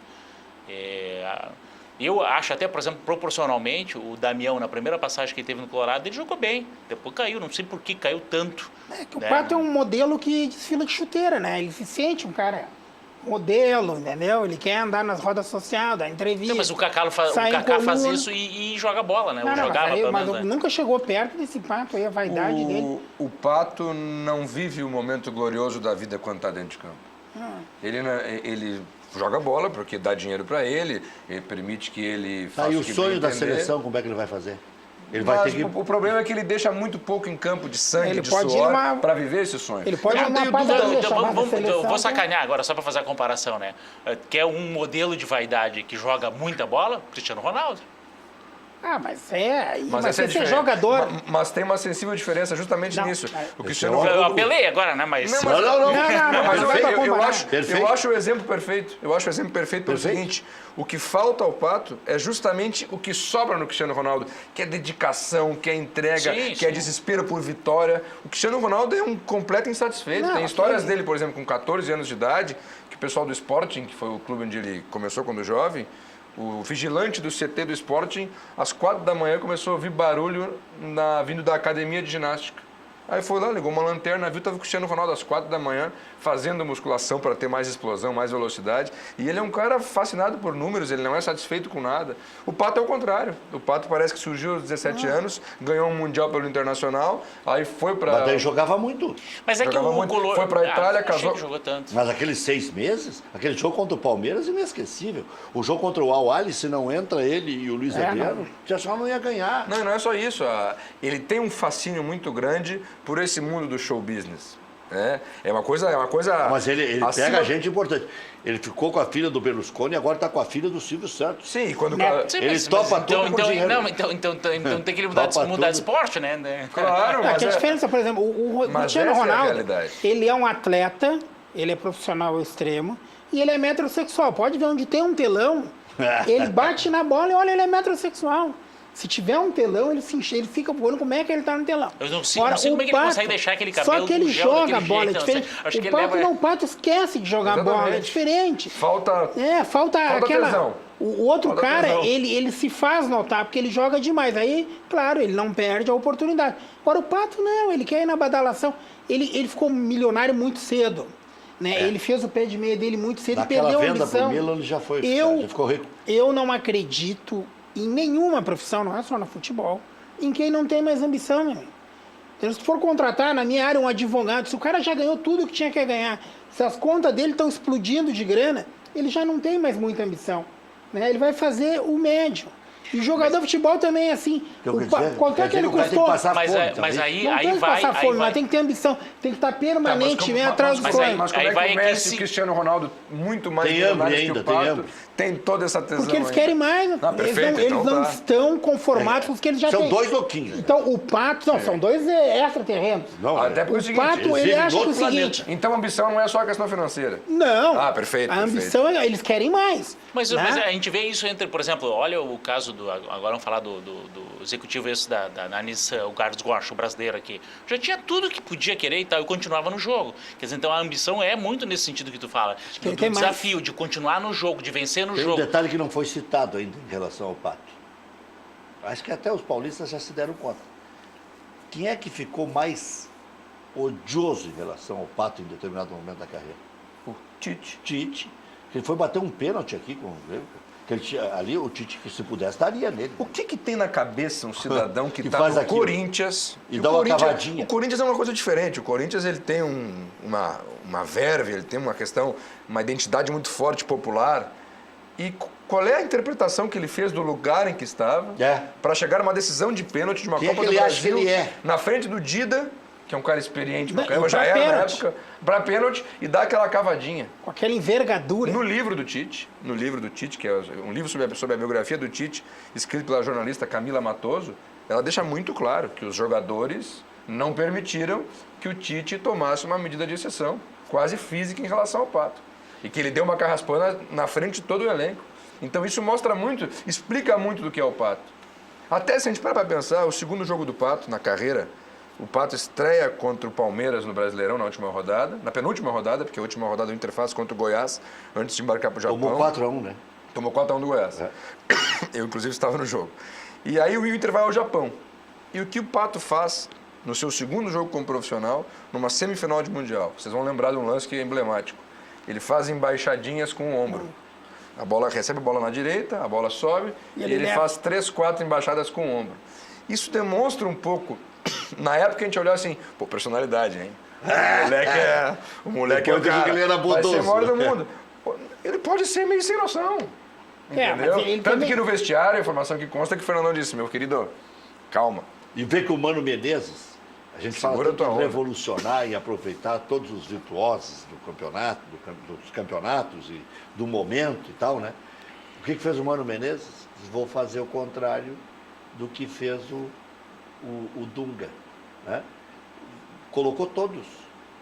Eu acho até, por exemplo, proporcionalmente, o Damião, na primeira passagem que ele teve no Colorado, ele jogou bem. Depois caiu, não sei por que caiu tanto. É que o né? Pato é um modelo que desfila de chuteira, né? Ele se sente um cara modelo, entendeu? Ele quer andar nas rodas sociais, dar entrevista. Não, mas o Kaká faz isso e joga bola, né? Mas nunca chegou perto desse Pato aí, a vaidade dele. O Pato não vive o momento glorioso da vida quando está dentro de campo. Ele joga bola porque dá dinheiro para ele permite que ele faça E o o que sonho bem da entender. seleção, como é que ele vai fazer? Ele Mas vai ter que... o problema é que ele deixa muito pouco em campo de sangue, Ele de pode ir suor, numa- para viver esse sonho. Ele pode Eu ir numa tenho padaria dúvida, chamada eu seleção. vou sacanear agora, só para fazer a comparação, né? Quer um modelo de vaidade que joga muita bola? Cristiano Ronaldo. Ah, mas essa é esse é diferente. jogador. Mas tem uma sensível diferença justamente Não, nisso. mas- O Cristiano Esse é Eu o- apelei agora, né? Mas... Não, mas não vai pra comparar. eu acho o exemplo perfeito. Eu acho o exemplo perfeito pelo seguinte: o que falta ao Pato é justamente o que sobra no Cristiano Ronaldo, que é dedicação, que é entrega, que é desespero por vitória. O Cristiano Ronaldo é um completo insatisfeito. Não, tem histórias dele, por exemplo, com 14 anos de idade, que o pessoal do Sporting, que foi o clube onde ele começou quando jovem, o vigilante do CT do Sporting, às 4 da manhã, começou a ouvir barulho vindo da academia de ginástica. Aí foi lá, ligou uma lanterna, viu, estava o Cristiano Ronaldo às 4 da manhã, fazendo musculação para ter mais explosão, mais velocidade. E ele é um cara fascinado por números, ele não é satisfeito com nada. O Pato é o contrário. O Pato parece que surgiu aos 17 anos, ganhou um Mundial pelo Internacional, aí foi para... Mas daí jogava muito. Mas é que o Color... Foi para a Itália, casou... jogou tanto. Mas aqueles 6 meses, aquele jogo contra o Palmeiras, inesquecível. O jogo contra o Al-Ahly, se não entra ele e o Luiz Adriano, já só não ia ganhar. Não é só isso. Ele tem um fascínio muito grande por esse mundo do show business. É uma coisa... Mas ele acima... pega gente importante. Ele ficou com a filha do Berlusconi e agora está com a filha do Silvio Santos. Sim, e quando... Ele topa tudo por dinheiro. Então tem que ele mudar de esporte, né? Claro, mas a diferença, por exemplo, o Cristiano Ronaldo, ele é um atleta, ele é profissional ao extremo e ele é metrosexual. Pode ver onde tem um telão, ele bate na bola e olha, ele é metrosexual. Se tiver um telão, ele fica voando. Como é que ele tá no telão? Eu não sei como é que ele consegue deixar aquele cabelo. Só que ele joga a bola, é diferente. O Pato esquece de jogar a bola, é diferente. Falta aquela... tesão. O outro cara, ele se faz notar, porque ele joga demais. Aí, claro, ele não perde a oportunidade. Agora, o Pato não, ele quer ir na badalação. Ele ficou milionário muito cedo. Né? Ele fez o pé de meia dele muito cedo e perdeu a ambição. Pro Milan, ele já ficou rico. Eu não acredito em nenhuma profissão, não é só no futebol, em quem não tem mais ambição, meu amigo. Então, se for contratar na minha área um advogado, se o cara já ganhou tudo que tinha que ganhar, se as contas dele estão explodindo de grana, ele já não tem mais muita ambição. Né? Ele vai fazer o médio. E o jogador de futebol também é assim. Quanto é que ele custou? Mas aí vai... passar fome, mas tem que ter ambição. Tem que estar permanentemente atrás dos sonhos. Mas como é que o Messi e o Cristiano Ronaldo, muito mais milionários que o Pato, tem toda essa tesão? Porque eles querem mais. Eles não estão conformados com os que eles já têm. São 2 louquinhos. Então, o Pato... Não, são 2 extraterrenos. Até porque o Pato, ele acha o seguinte... Então, a ambição não é só a questão financeira. Não. Perfeito. A ambição, eles querem mais. Mas a gente vê isso entre, por exemplo, olha o caso agora vamos falar do executivo esse da Nissan, o Carlos Gosch, o brasileiro aqui. Já tinha tudo que podia querer e tal, e continuava no jogo. Quer dizer, então a ambição é muito nesse sentido que tu fala. Do desafio, de continuar no jogo, de vencer no jogo. Tem um detalhe que não foi citado ainda em relação ao Pato. Acho que até os paulistas já se deram conta. Quem é que ficou mais odioso em relação ao Pato em determinado momento da carreira? O Tite. Tite. Ele foi bater um pênalti aqui com o Grêmio. Ali o Tite, que se pudesse, estaria nele. O que tem na cabeça um cidadão que está no Corinthians... E dá uma cavadinha. O Corinthians é uma coisa diferente. O Corinthians ele tem uma verve, ele tem uma questão, uma identidade muito forte, popular. E qual é a interpretação que ele fez do lugar em que estava para chegar a uma decisão de pênalti de uma Copa do Brasil na frente do Dida, que é um cara experiente, já era na época, para pênalti e dá aquela cavadinha. Com aquela envergadura. No livro do Tite, que é um livro sobre a biografia do Tite, escrito pela jornalista Camila Matoso, ela deixa muito claro que os jogadores não permitiram que o Tite tomasse uma medida de exceção, quase física em relação ao Pato. E que ele deu uma carraspana na frente de todo o elenco. Então isso mostra muito, explica muito do que é o Pato. Até se a gente parar para pensar, o segundo jogo do Pato na carreira, o Pato estreia contra o Palmeiras no Brasileirão na última rodada, na penúltima rodada, porque a última rodada o Inter faz contra o Goiás, antes de embarcar para o Japão. Tomou 4-1, né? Tomou 4-1 do Goiás. Eu, inclusive, estava no jogo. E aí o Inter vai ao Japão. E o que o Pato faz no seu segundo jogo como profissional, numa semifinal de Mundial? Vocês vão lembrar de um lance que é emblemático. Ele faz embaixadinhas com o ombro. A bola recebe a bola na direita, a bola sobe, e ele faz 3, 4 embaixadas com o ombro. Isso demonstra um pouco... Na época a gente olhava assim, personalidade, hein? O moleque é o cara, vai ser o maior do mundo. Ele pode ser meio sem noção, entendeu? Tanto que no vestiário, a informação que consta é que o Fernandão disse, meu querido, calma. E vê que o Mano Menezes, a gente fala tanto de revolucionar e aproveitar todos os virtuosos do campeonato, dos campeonatos e do momento e tal, né? O que fez o Mano Menezes? Vou fazer o contrário do que fez o Dunga, né? Colocou todos.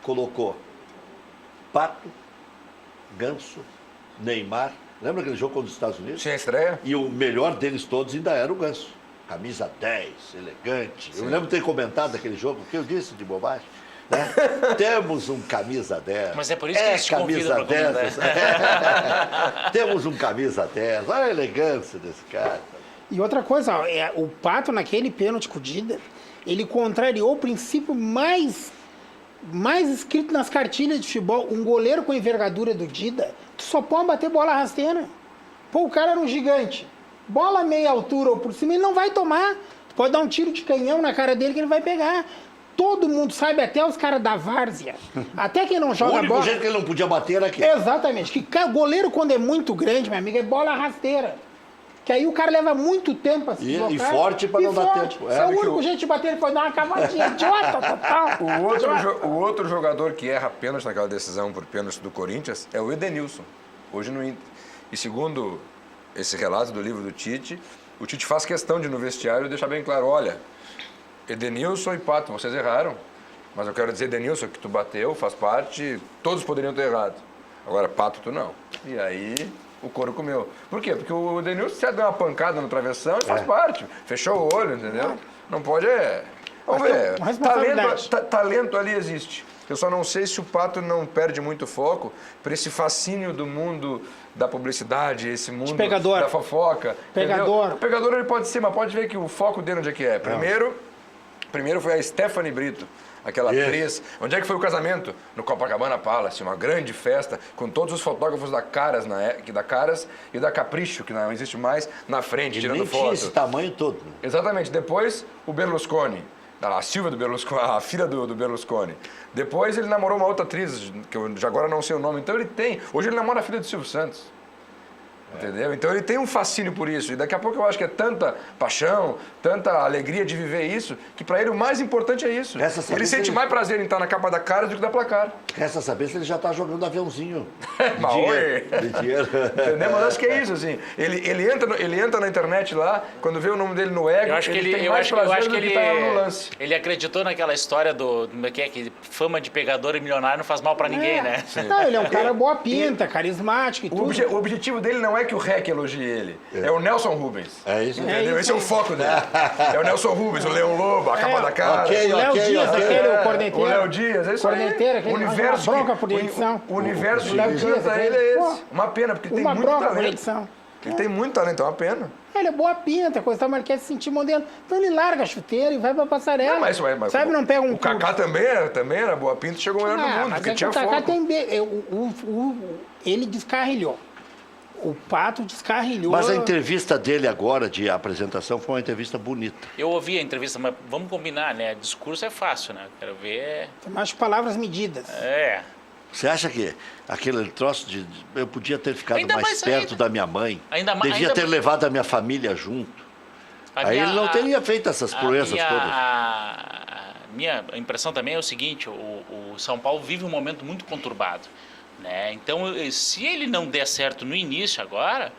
Colocou Pato, Ganso, Neymar. Lembra aquele jogo contra os Estados Unidos? Tinha estreia. E o melhor deles todos ainda era o Ganso. Camisa 10, elegante. Sim. Eu lembro de ter comentado aquele jogo, o que eu disse de bobagem. Né? Temos um camisa 10. Mas é por isso que eles camisa 10. Temos um camisa 10. Olha a elegância desse cara. E outra coisa, o Pato naquele pênalti com o Dida, Ele contrariou o princípio mais escrito nas cartilhas de futebol. Um goleiro com a envergadura do Dida, tu só pode bater bola rasteira. Pô, o cara era um gigante. Bola meia altura ou por cima, ele não vai tomar. Tu pode dar um tiro de canhão na cara dele que ele vai pegar. Todo mundo sabe, até os caras da várzea. Até quem não joga bola... O único jeito que ele não podia bater era aqui. Exatamente. Que goleiro, quando é muito grande, meu amigo, é bola rasteira. Que aí o cara leva muito tempo a se deslocar. E forte para não dar tempo. É o único jeito de bater, ele pode dar uma cavadinha idiota total. O outro jogador que erra pênalti naquela decisão por pênalti do Corinthians é o Edenilson, hoje no Inter. E segundo esse relato do livro do Tite, o Tite faz questão de, no vestiário, deixar bem claro, olha, Edenilson e Pato, vocês erraram, mas eu quero dizer, Edenilson, que tu bateu, faz parte, todos poderiam ter errado. Agora, Pato, tu não. E aí... o couro comeu. Por quê? Porque o Edenilson, se deu uma pancada no travessão, ele faz parte. Fechou o olho, entendeu? Não pode... Vamos ver. Talento ali existe. Eu só não sei se o Pato não perde muito foco para esse fascínio do mundo da publicidade, esse mundo da fofoca. Pegador. Entendeu? O pegador ele pode ser, mas pode ver que o foco dele onde é que é. Primeiro foi a Stephanie Brito. Aquela atriz. Onde é que foi o casamento? No Copacabana Palace, uma grande festa, com todos os fotógrafos da Caras e da Capricho, que não existe mais, na frente, tirando nem foto. Tinha esse tamanho todo. Né? Exatamente. Depois, o Berlusconi. A Silvia do Berlusconi, a filha do Berlusconi. Depois ele namorou uma outra atriz, que eu agora não sei o nome. Então hoje ele namora a filha do Silvio Santos. Entendeu? Então ele tem um fascínio por isso. E daqui a pouco eu acho que é tanta paixão, tanta alegria de viver isso, que para ele o mais importante é isso. Ele sente mais prazer em estar na capa da Caras do que da Placar. Resta saber se ele já está jogando aviãozinho. De dinheiro. Entendeu? Mas acho que é isso, assim. Ele entra na internet lá, quando vê o nome dele no ego, eu acho que ele acreditou naquela história que fama de pegador e milionário não faz mal para ninguém, né? Não, ele é um cara boa pinta, carismático e tudo. O objetivo dele não é que o REC elogie ele, é o Nelson Rubens. É isso. Entendeu? Esse é o foco dele. É o Nelson Rubens, o Leão Lobo, a capa da cara. O Léo Dias, o corneteiro. O Léo Dias, é isso aí. O universo bronca por edição. O universo que encanta ele é esse. Uma pena, porque tem muito talento. Ele tem muito talento, é uma pena. Ele é boa pinta, coisa tal, mas ele quer se sentir modelo. Então ele larga a chuteira e vai pra passarela. Não, mas sabe, não pega um... O Kaká também era boa pinta e chegou o melhor do mundo, porque tinha foco. O Kaká tem... Ele descarrilhou. O Pato descarrilhou. Mas a entrevista dele agora, de apresentação, foi uma entrevista bonita. Eu ouvi a entrevista, mas vamos combinar, né? Discurso é fácil, né? Quero ver... Tem mais palavras medidas. Você acha que aquele troço eu podia ter ficado mais perto da minha mãe? Devia ter levado a minha família junto. Aí ele não teria feito essas proezas todas. A minha impressão também é o seguinte, o São Paulo vive um momento muito conturbado. Né? Então, se ele não der certo no início agora,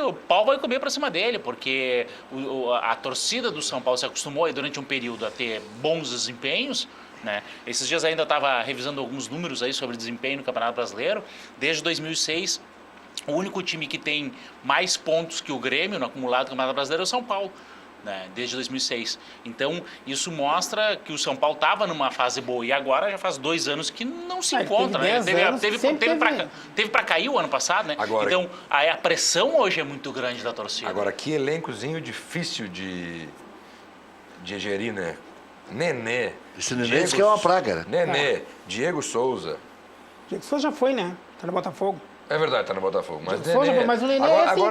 o pau vai comer para cima dele, porque a torcida do São Paulo se acostumou aí durante um período a ter bons desempenhos, né? Esses dias ainda estava revisando alguns números aí sobre desempenho no Campeonato Brasileiro. Desde 2006, o único time que tem mais pontos que o Grêmio no acumulado do Campeonato Brasileiro é o São Paulo. Né, desde 2006. Então, isso mostra que o São Paulo estava numa fase boa e agora já faz 2 anos que não se encontra. Teve para cair o ano passado, né? Agora, então, a pressão hoje é muito grande da torcida. Agora, que elencozinho difícil de gerir, né? Nenê. Esse Nenê disse que é uma praga, né? Nenê, Diego Souza. Diego Souza já foi, né? Tá no Botafogo. É verdade, tá no Botafogo. Mas o Nenê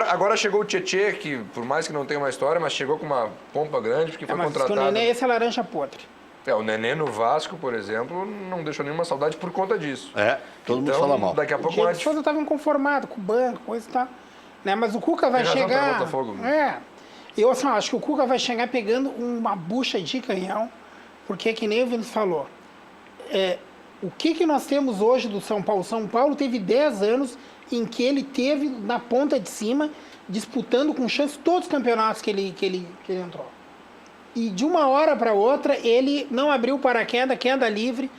agora chegou o Tietê, que por mais que não tenha uma história, mas chegou com uma pompa grande, porque foi contratado. O Nenê, esse é laranja podre. O Nenê no Vasco, por exemplo, não deixou nenhuma saudade por conta disso. Todo mundo fala mal. Daqui a pouco o Souza estava inconformado com o banco, coisa e tal. Né? Mas o Cuca vai chegar... Botafogo. Eu assim, acho que o Cuca vai chegar pegando uma bucha de canhão, porque que nem o Vinícius falou. O que nós temos hoje do São Paulo? São Paulo teve 10 anos em que ele teve na ponta de cima, disputando com chance todos os campeonatos que ele entrou. E de uma hora para outra, ele não abriu paraquedas, queda livre,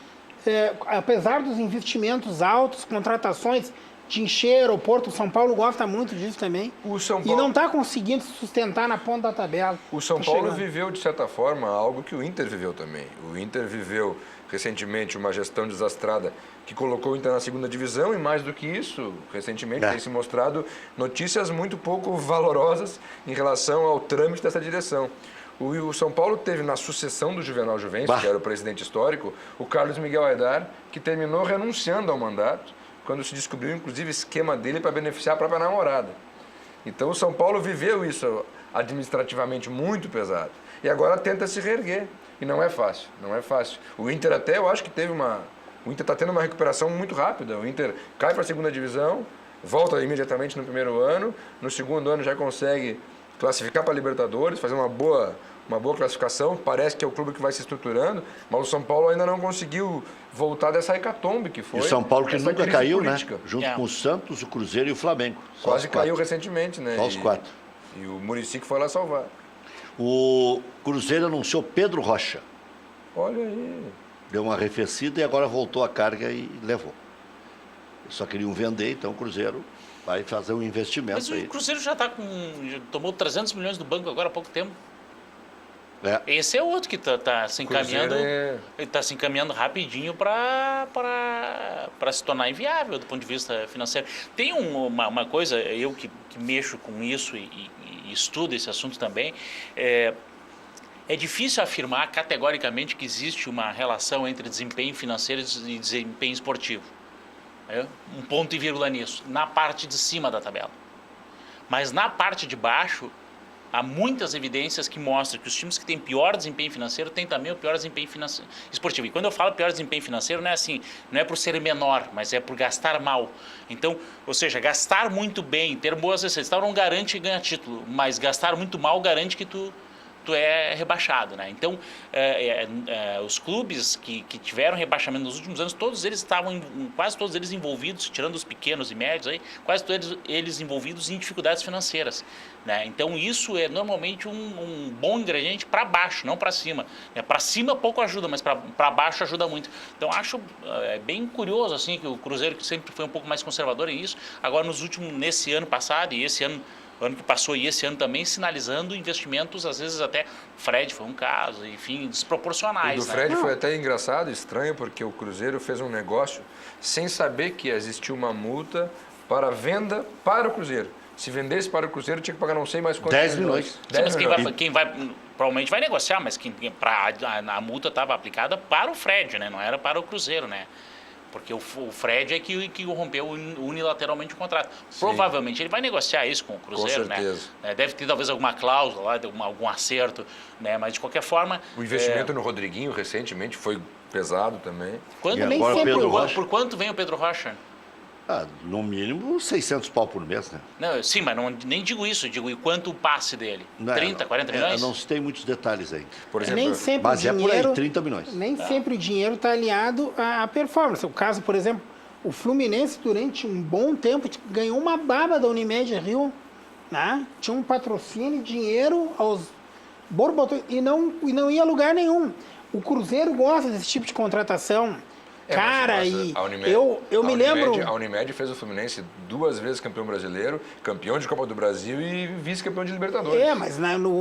apesar dos investimentos altos, contratações de encher aeroporto, o São Paulo gosta muito disso também. E não está conseguindo se sustentar na ponta da tabela. O São Paulo viveu, de certa forma, algo que o Inter viveu também. O Inter viveu recentemente uma gestão desastrada que colocou o Inter na segunda divisão e, mais do que isso, recentemente tem se mostrado notícias muito pouco valorosas em relação ao trâmite dessa direção. O São Paulo teve na sucessão do Juvenal Juvencio, que era o presidente histórico, o Carlos Miguel Aidar, que terminou renunciando ao mandato, quando se descobriu, inclusive, esquema dele para beneficiar a própria namorada. Então, o São Paulo viveu isso administrativamente muito pesado. E agora tenta se reerguer. E não é fácil, não é fácil. O Inter até, eu acho que teve uma... O Inter está tendo uma recuperação muito rápida. O Inter cai para a segunda divisão, volta imediatamente no primeiro ano, no segundo ano já consegue classificar para a Libertadores, fazer uma boa classificação. Parece que é o clube que vai se estruturando, mas o São Paulo ainda não conseguiu voltar dessa hecatombe que foi. E o São Paulo que nunca caiu, política, né? Junto com o Santos, o Cruzeiro e o Flamengo. Quase caiu recentemente, né? Só os 4. E o Muricy que foi lá salvar. O Cruzeiro anunciou Pedro Rocha. Olha aí. Deu uma arrefecida e agora voltou a carga e levou. Só queriam vender, então o Cruzeiro vai fazer um investimento. Mas o Cruzeiro já tomou 300 milhões do banco agora há pouco tempo. Esse é outro que está se encaminhando, está se encaminhando rapidinho para se tornar inviável do ponto de vista financeiro. Tem uma coisa, eu que mexo com isso e estudo esse assunto também, é difícil afirmar categoricamente que existe uma relação entre desempenho financeiro e desempenho esportivo. Um ponto e vírgula nisso, na parte de cima da tabela. Mas na parte de baixo, há muitas evidências que mostram que os times que têm pior desempenho financeiro têm também o pior desempenho esportivo. E quando eu falo pior desempenho financeiro, não é assim, não é por ser menor, mas é por gastar mal. Então, ou seja, gastar muito bem, ter boas receitas, não garante ganhar título, mas gastar muito mal garante que tu é rebaixado, né? Então, os clubes que tiveram rebaixamento nos últimos anos, quase todos eles envolvidos, tirando os pequenos e médios, aí, quase todos eles envolvidos em dificuldades financeiras, né? Então, isso é normalmente um bom ingrediente para baixo, não para cima. Para cima pouco ajuda, mas para baixo ajuda muito. Então, acho bem curioso assim que o Cruzeiro, que sempre foi um pouco mais conservador em isso, agora nesse ano passado e esse ano, o ano que passou e esse ano também, sinalizando investimentos, às vezes até, Fred foi um caso, enfim, desproporcionais. O do Fred foi até engraçado, estranho, porque o Cruzeiro fez um negócio sem saber que existia uma multa para venda para o Cruzeiro. Se vendesse para o Cruzeiro, tinha que pagar não sei mais quantos 10 milhões. Mas quem vai provavelmente vai negociar, mas a multa estava aplicada para o Fred, né? Não era para o Cruzeiro, né? Porque o Fred é que rompeu unilateralmente o contrato. Sim. Provavelmente ele vai negociar isso com o Cruzeiro, com certeza, né? Deve ter talvez alguma cláusula lá, algum acerto, né? Mas de qualquer forma... O investimento no Rodriguinho recentemente foi pesado também. Por quanto vem o Pedro Rocha? No mínimo 600 pau por mês, né? Não, sim, mas nem digo isso, digo e quanto o passe dele? 30, 40 milhões? Não se tem muitos detalhes ainda. Por exemplo, nem sempre mas o dinheiro, é por aí, 30 milhões. Nem sempre o dinheiro está alinhado à performance. O caso, por exemplo, o Fluminense durante um bom tempo ganhou uma baba da Unimed Rio, né? Tinha um patrocínio, dinheiro aos borbotões e não ia a lugar nenhum. O Cruzeiro gosta desse tipo de contratação. Cara, eu me lembro... A Unimed fez o Fluminense 2 vezes campeão brasileiro, campeão de Copa do Brasil e vice-campeão de Libertadores.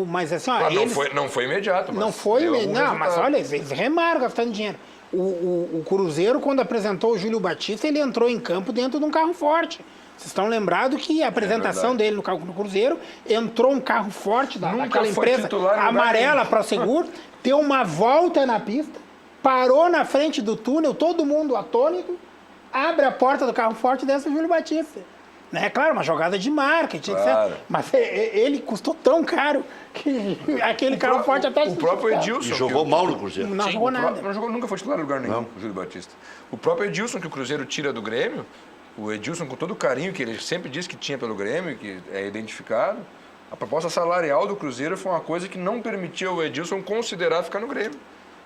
Mas assim, ó, claro, não foi imediato, mas não foi imediato, mas olha, eles remaram gastando dinheiro. O Cruzeiro, quando apresentou o Júlio Batista, ele entrou em campo dentro de um carro forte. Vocês estão lembrados que a apresentação dele no Cruzeiro, entrou um carro forte daquela empresa amarela para o seguro, deu uma volta na pista, parou na frente do túnel, todo mundo atônito, abre a porta do carro forte e desce o Júlio Batista. É claro, uma jogada de marketing, claro. Mas ele custou tão caro que aquele carro forte até... O próprio Edilson... E jogou mal no Cruzeiro. Não jogou nada. Nunca foi titular em lugar nenhum, o Júlio Batista. O próprio Edilson, que o Cruzeiro tira do Grêmio, o Edilson, com todo o carinho que ele sempre disse que tinha pelo Grêmio, que é identificado, a proposta salarial do Cruzeiro foi uma coisa que não permitia o Edilson considerar ficar no Grêmio.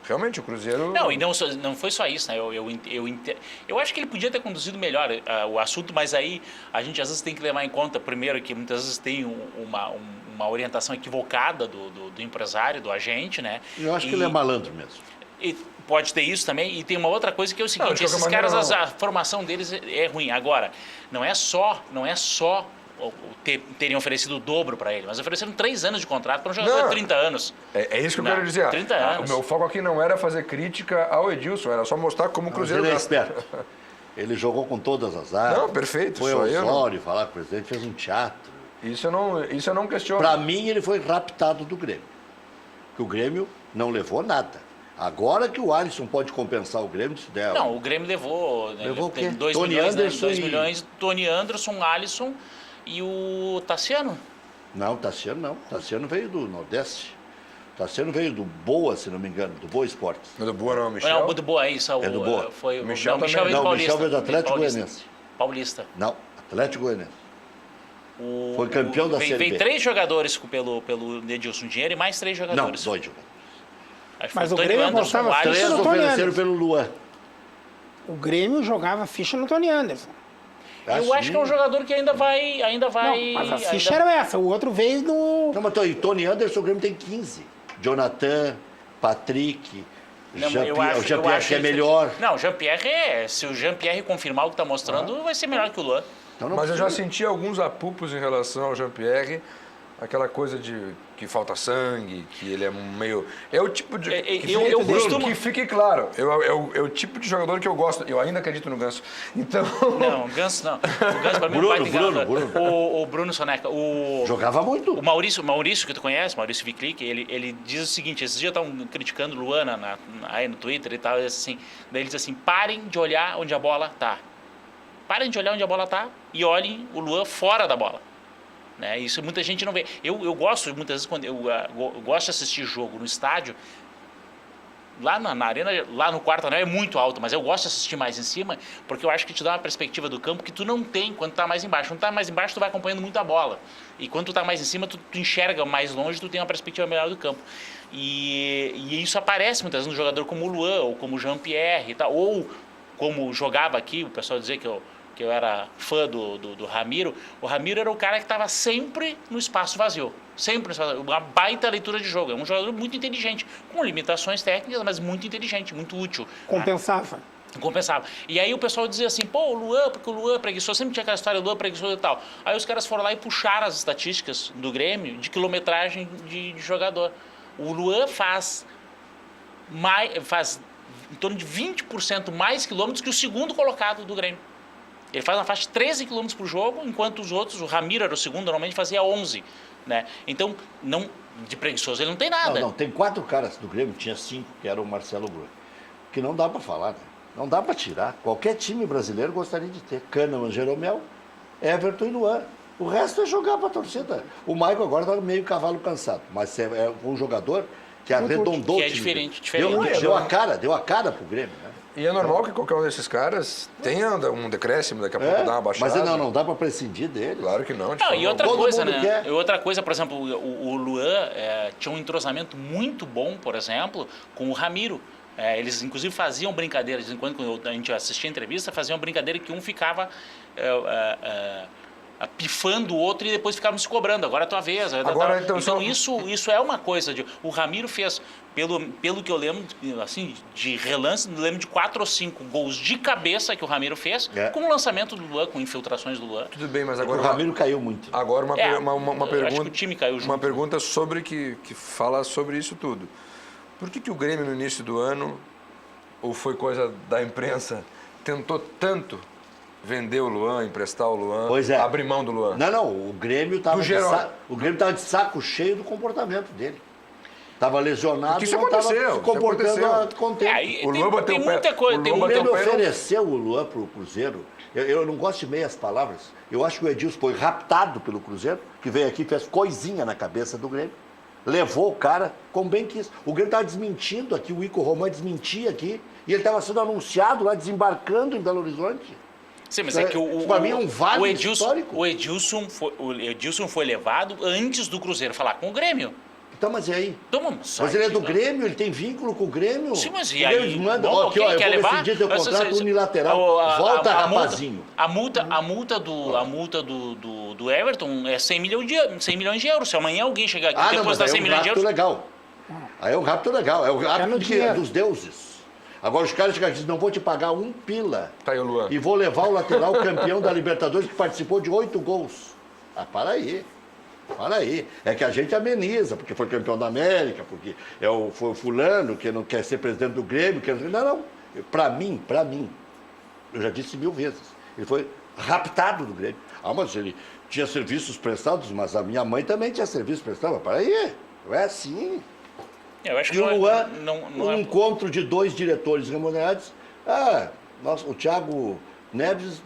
Realmente, o Cruzeiro... Não, e não foi só isso, né? Eu acho que ele podia ter conduzido melhor o assunto, mas aí a gente às vezes tem que levar em conta, primeiro, que muitas vezes tem uma orientação equivocada do empresário, do agente, né? Eu acho que ele é malandro mesmo. E pode ter isso também. E tem uma outra coisa que é o seguinte, esses caras, a formação deles é ruim. Agora, não é só teriam oferecido o dobro para ele, mas ofereceram 3 anos de contrato para um jogador de 30 anos. É isso que eu quero dizer. 30 anos. O meu foco aqui não era fazer crítica ao Edilson, era só mostrar como o Cruzeiro... Ele é esperto. Ele jogou com todas as armas. Não, perfeito. Foi ao Osório falar com o presidente, fez um teatro. Isso eu não questiono. Para mim, ele foi raptado do Grêmio. que o Grêmio não levou nada. Agora que o Alisson pode compensar o Grêmio, se der... Não, o Grêmio levou... Levou o quê? Tem 2 Tony milhões, Anderson 2 milhões, Tony Anderson, Alisson e o Tassiano. Não, Tassiano não. Tassiano veio do Nordeste. Tassiano veio do Boa, se não me engano, do Boa Esportes. Do Boa não, Michel? Não, do Boa, é isso. É do Boa. Foi, Michel não, Michel também. veio do Não, Paulista. Michel veio do Atlético Paulista. Goianiense. Paulista. Não, Atlético Goianiense. Foi campeão da Série B. Veio 3 jogadores pelo Edilson Dinheiro e mais 3 Não, jogadores. 2 jogadores. Acho que Mas foi o Tony Grêmio Anderson, apostava Alisson. 3 no Tony ofereceram Anderson. pelo Luan. O Grêmio jogava ficha no Tony Anderson. Eu acho que é um jogador que ainda vai... Não, mas a ficha era essa. O outro veio no... Não, mas Tony Anderson, o Grêmio tem 15. Jonathan, Patrick, Não, o Jean-Pierre que é melhor. Não, o Jean-Pierre, se o Jean-Pierre confirmar o que está mostrando, vai ser melhor que o Luan. Então não Mas eu já precisa. senti alguns apupos em relação ao Jean-Pierre, aquela coisa de que falta sangue, que ele é meio... É o tipo de... eu costumo... Que fique claro, é o tipo de jogador que eu gosto. Eu ainda acredito no Ganso. Então... Não, o Ganso não. O Ganso pra mim Bruno, não vai ter Bruno. O Bruno Soneca. Jogava muito. O Maurício, que tu conhece, Maurício Viclic, ele diz o seguinte, esses dias estavam criticando o Luan aí no Twitter e tal, assim, daí ele diz assim, parem de olhar onde a bola tá. Parem de olhar onde a bola tá e olhem o Luan fora da bola. Né? Isso muita gente não vê. Eu gosto, muitas vezes, quando eu gosto de assistir jogo no estádio, lá na arena, lá no quarto anel é muito alto, mas eu gosto de assistir mais em cima, porque eu acho que te dá uma perspectiva do campo que tu não tem quando tá mais embaixo. Quando tá mais embaixo, tu vai acompanhando muito a bola. E quando tu tá mais em cima, tu enxerga mais longe, tu tem uma perspectiva melhor do campo. E isso aparece muitas vezes no jogador como o Luan, ou como o Jean-Pierre e tal, ou como jogava aqui, o pessoal dizia que eu era fã do Ramiro. O Ramiro era o cara que estava sempre no espaço vazio. Sempre no espaço vazio. Uma baita leitura de jogo. É um jogador muito inteligente, com limitações técnicas, mas muito inteligente, muito útil. Compensava. Compensava. E aí o pessoal dizia assim, pô, o Luan, porque o Luan é preguiçoso, sempre tinha aquela história do Luan preguiçoso e tal. Aí os caras foram lá e puxaram as estatísticas do Grêmio de quilometragem de jogador. O Luan faz em torno de 20% mais quilômetros que o segundo colocado do Grêmio. Ele faz uma faixa de 13 km por jogo, enquanto os outros, o Ramiro era o segundo, normalmente fazia 11. Né? Então, de preguiçoso ele não tem nada. Não, tem 4 caras do Grêmio, tinha 5, que era o Marcelo Groi, que não dá para falar, né? Não dá para tirar. Qualquer time brasileiro gostaria de ter. Kahneman, Jeromel, Everton e Luan. O resto é jogar para a torcida. O Maicon agora está meio cavalo cansado, mas é um jogador que arredondou que o é time. diferente. Deu a cara pro Grêmio, né? E é normal que qualquer um desses caras tenha um decréscimo, daqui a pouco dá uma baixada. Mas não dá para prescindir dele. Claro que não. E outra Todo coisa, mundo né? quer. E outra coisa, por exemplo, o Luan tinha um entrosamento muito bom, por exemplo, com o Ramiro. Eles, inclusive, faziam brincadeiras. De vez em quando a gente assistia a entrevista, faziam uma brincadeira que um ficava pifando o outro e depois ficavam se cobrando. Agora é a tua vez. Agora, então isso é uma coisa. O Ramiro fez, pelo que eu lembro, assim, de relance, eu lembro de 4 ou 5 gols de cabeça que o Ramiro fez, com o lançamento do Luan, com infiltrações do Luan. Tudo bem, mas agora... O Ramiro caiu muito. Agora uma pergunta... Acho que o time caiu junto. Uma pergunta sobre que fala sobre isso tudo. Por que o Grêmio, no início do ano, ou foi coisa da imprensa, tentou tanto vender o Luan, emprestar o Luan, abrir mão do Luan? Não, o Grêmio estava de saco cheio do comportamento dele. Estava lesionado, isso não estava aconteceu, se comportando contente. O Luan bateu tem o pé. muita coisa. O Grêmio ofereceu o Luan para o Cruzeiro. Eu não gosto de meias palavras. Eu acho que o Edilson foi raptado pelo Cruzeiro, que veio aqui e fez coisinha na cabeça do Grêmio. Levou o cara como bem quis. O Grêmio estava desmentindo aqui, o Ico Roman desmentia aqui, e ele estava sendo anunciado lá, desembarcando em Belo Horizonte. Sim, mas é que para mim é um vale histórico. O Edilson foi levado antes do Cruzeiro falar com o Grêmio. Então, mas e aí? Mas ele é do Grêmio, ele tem vínculo com o Grêmio. Sim, mas e o aí? Grêmio manda, Bom, aqui, ó, eu quer vou levar? rescindir teu contrato unilateral. Volta, rapazinho. A multa do Everton é 100 milhões de euros. Se amanhã alguém chegar aqui e depositar 100 milhões de euros... Legal. Aí é um rapto legal. É o rapto dos deuses. Agora os caras chegam e dizem, não vou te pagar um pila. Tá aí o Luan. E vou levar o lateral campeão da Libertadores que participou de 8 gols. Para aí. É que a gente ameniza, porque foi campeão da América, porque foi o fulano que não quer ser presidente do Grêmio. Não. Para mim, eu já disse 1000 vezes, ele foi raptado do Grêmio. Mas ele tinha serviços prestados, mas a minha mãe também tinha serviços prestados. Para aí, não é assim. Eu acho que e o Luan, não é... encontro de 2 diretores remunerados, o Thiago Neves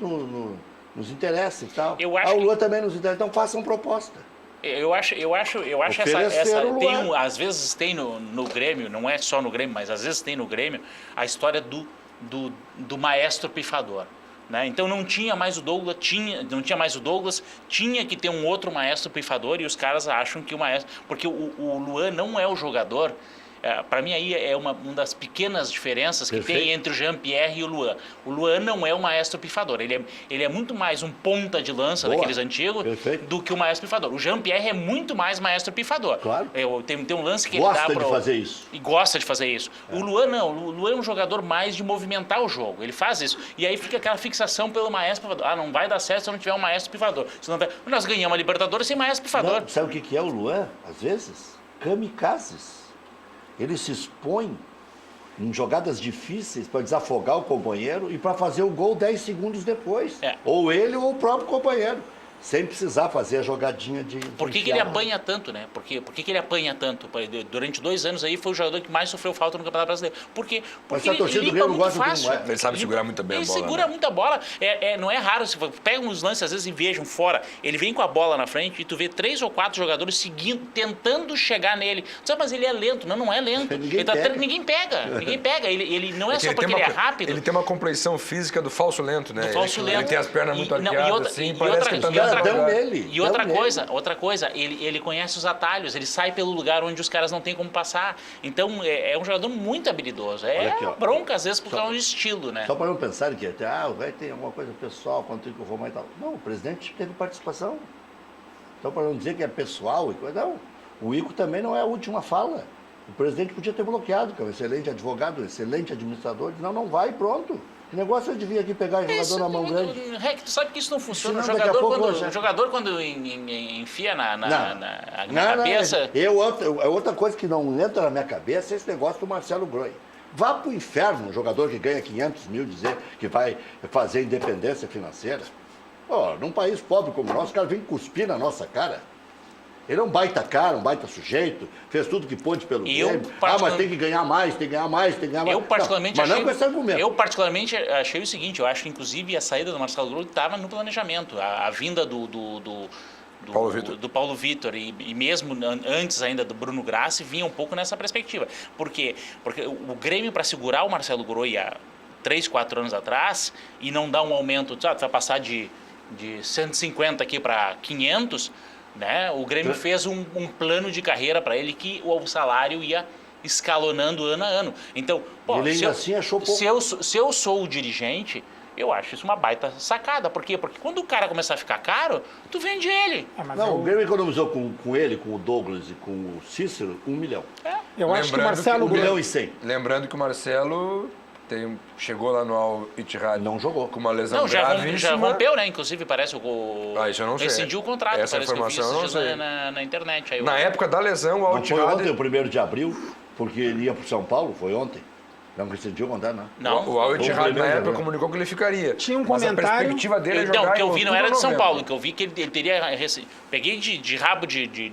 nos interessa e tal. O Luan também nos interessa, então façam proposta. Eu acho às vezes tem no Grêmio, não é só no Grêmio, mas às vezes tem no Grêmio a história do maestro pifador. Né? Então não tinha mais o Douglas, tinha que ter um outro maestro pifador e os caras acham que o maestro... Porque o Luan não é o jogador... Para mim aí é uma das pequenas diferenças que tem entre o Jean-Pierre e o Luan. O Luan não é o maestro pifador, ele é muito mais um ponta de lança daqueles antigos do que o maestro pifador. O Jean-Pierre é muito mais maestro pifador. Claro. Tem um lance que gosta ele dá de fazer isso. E gosta de fazer isso. O Luan não, o Luan é um jogador mais de movimentar o jogo, ele faz isso. E aí fica aquela fixação pelo maestro pifador. Não vai dar certo se não tiver um maestro pifador. Nós ganhamos a Libertadores sem maestro pifador. Não, sabe o que é o Luan? Às vezes, kamikazes. Ele se expõe em jogadas difíceis para desafogar o companheiro e para fazer o gol 10 segundos depois. Ou ele ou o próprio companheiro. Sem precisar fazer a jogadinha de... Por que ele apanha tanto, né? Por que ele apanha tanto? Durante 2 anos aí foi o jogador que mais sofreu falta no Campeonato Brasileiro. Porque ele limpa muito fácil. Ele sabe segurar muito bem a bola. Ele segura muita bola. Não é raro, você pega uns lances, às vezes, e vejam fora. Ele vem com a bola na frente e tu vê 3 ou 4 jogadores seguindo, tentando chegar nele. Mas ele é lento. Não é lento. Ninguém pega. Ele não é só porque ele é rápido. Ele tem uma compreensão física do falso lento, né? Ele tem as pernas muito arqueadas, assim, parece que tá E outra coisa, ele conhece os atalhos, ele sai pelo lugar onde os caras não têm como passar. Então, é um jogador muito habilidoso. Bronca, às vezes, por causa do estilo, né? Só para não pensar que vai ter alguma coisa pessoal quanto que eu vou mais e tal. Não, o presidente teve participação. Então, para não dizer que é pessoal e coisa, não. O Ico também não é a última fala. O presidente podia ter bloqueado, que é um excelente advogado, um excelente administrador. Não vai, pronto. Que negócio é de vir aqui pegar jogador na mão grande? Tu sabe que isso não funciona. O jogador, quando enfia na cabeça... Outra coisa que não entra na minha cabeça é esse negócio do Marcelo Groi. Vá pro inferno um jogador que ganha 500 mil dizer que vai fazer independência financeira. Num país pobre como o nosso, o cara vem cuspir na nossa cara. Ele é um baita cara, um baita sujeito, fez tudo que pôde pelo Grêmio. Mas tem que ganhar mais, tem que ganhar mais. Não com esse argumento. Eu particularmente achei o seguinte, eu acho que inclusive a saída do Marcelo Groi estava no planejamento. A vinda do Paulo Vitor e mesmo antes ainda do Bruno Grassi vinha um pouco nessa perspectiva. Por quê? Porque o Grêmio, para segurar o Marcelo Groi há 3, 4 anos atrás e não dar um aumento, tu vai passar de 150 aqui para 500... Né? O Grêmio fez um plano de carreira para ele que o salário ia escalonando ano a ano. Então, se eu sou o dirigente, eu acho isso uma baita sacada. Por quê? Porque quando o cara começar a ficar caro, tu vende ele. O Grêmio economizou com ele, com o Douglas e com o Cícero, 1 milhão. Eu acho que o Marcelo... 1 milhão e 100. Lembrando que o Marcelo... chegou lá no Al-Ittihad, não jogou com uma lesão gravíssima. Já rompeu, né? Inclusive, parece isso eu não sei. Rescindiu o contrato, essa parece informação que eu vi isso na internet. Na época da lesão, o Al-Ittihad... Não foi ontem, o 1º de abril, porque ele ia para São Paulo, foi ontem. Não rescindiu o contrato, não. O Al-Ittihad, na época, comunicou que ele ficaria. Tinha um comentário... Mas a perspectiva dele é jogar o que eu vi não era de São Paulo, que eu vi que ele teria... Peguei de rabo de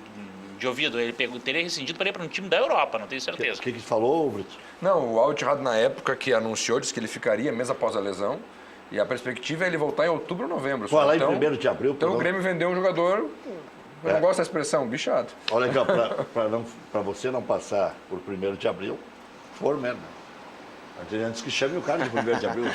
ouvido, ele teria rescindido para ir para um time da Europa, não tenho certeza. O que falou, Brito? Não, o Al-Ittihad, na época que anunciou, disse que ele ficaria mês após a lesão, e a perspectiva é ele voltar em outubro ou novembro. Lá em 1º de abril. Então o Grêmio vendeu um jogador, eu não gosto da expressão, bichado. Olha aqui, para você não passar por 1º de abril, for mesmo. Antes que chame o cara de 1º de abril.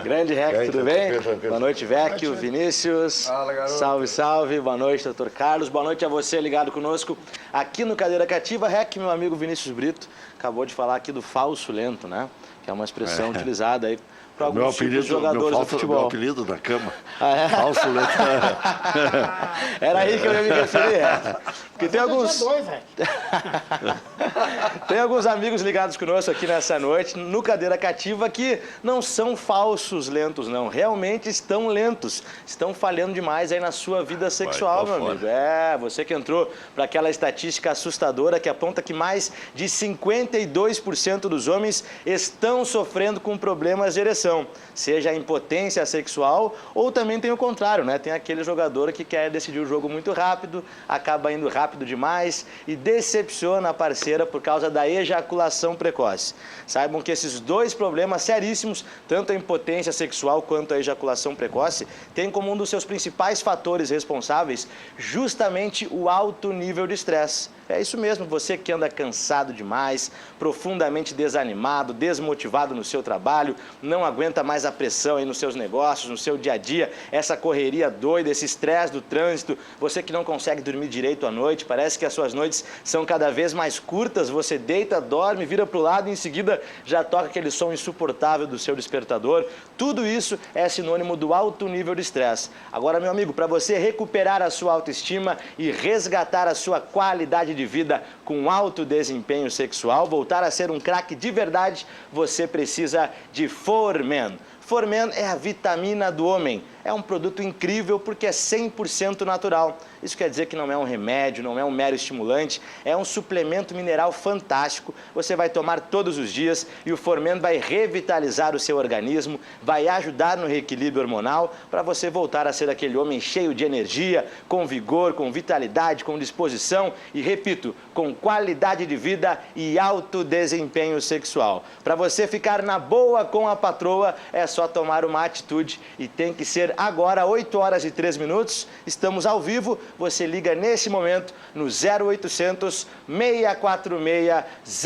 Grande Rec, tudo bem? Boa noite, Vecchio, Vinícius. Fala, garoto. Salve, salve. Boa noite, doutor Carlos. Boa noite a você ligado conosco aqui no Cadeira Cativa. Rec, meu amigo Vinícius Brito, acabou de falar aqui do falso lento, né? Que é uma expressão utilizada aí para alguns tipos de jogadores do futebol. Meu apelido na cama. Falso lento. Era aí que eu ia me referir. Porque tem alguns... Tem alguns amigos ligados conosco aqui nessa noite, no Cadeira Cativa, que não são falsos lentos, não. Realmente estão lentos. Estão falhando demais aí na sua vida sexual, meu amigo. Você que entrou para aquela estatística assustadora que aponta que mais de 52% dos homens estão sofrendo com problemas de ereção. competição, seja a impotência sexual ou também tem o contrário, né? Tem aquele jogador que quer decidir o jogo muito rápido, acaba indo rápido demais e decepciona a parceira por causa da ejaculação precoce. Saibam que esses dois problemas seríssimos, tanto a impotência sexual quanto a ejaculação precoce, têm como um dos seus principais fatores responsáveis justamente o alto nível de estresse. É isso mesmo, você que anda cansado demais, profundamente desanimado, desmotivado no seu trabalho, não aguenta mais a pressão aí nos seus negócios, no seu dia a dia, essa correria doida, esse estresse do trânsito, você que não consegue dormir direito à noite, parece que as suas noites são cada vez mais curtas, você deita, dorme, vira para o lado e em seguida já toca aquele som insuportável do seu despertador. Tudo isso é sinônimo do alto nível de estresse. Agora, meu amigo, para você recuperar a sua autoestima e resgatar a sua qualidade de vida com alto desempenho sexual, voltar a ser um craque de verdade, você precisa de Formen. Formen é a vitamina do homem. É um produto incrível porque é 100% natural. Isso quer dizer que não é um remédio, não é um mero estimulante, é um suplemento mineral fantástico. Você vai tomar todos os dias e o Formen vai revitalizar o seu organismo, vai ajudar no reequilíbrio hormonal para você voltar a ser aquele homem cheio de energia, com vigor, com vitalidade, com disposição e, repito, com qualidade de vida e alto desempenho sexual. Para você ficar na boa com a patroa, é só tomar uma atitude e tem que ser agora, 8 horas e 3 minutos. Estamos ao vivo. Você liga nesse momento no 0800 646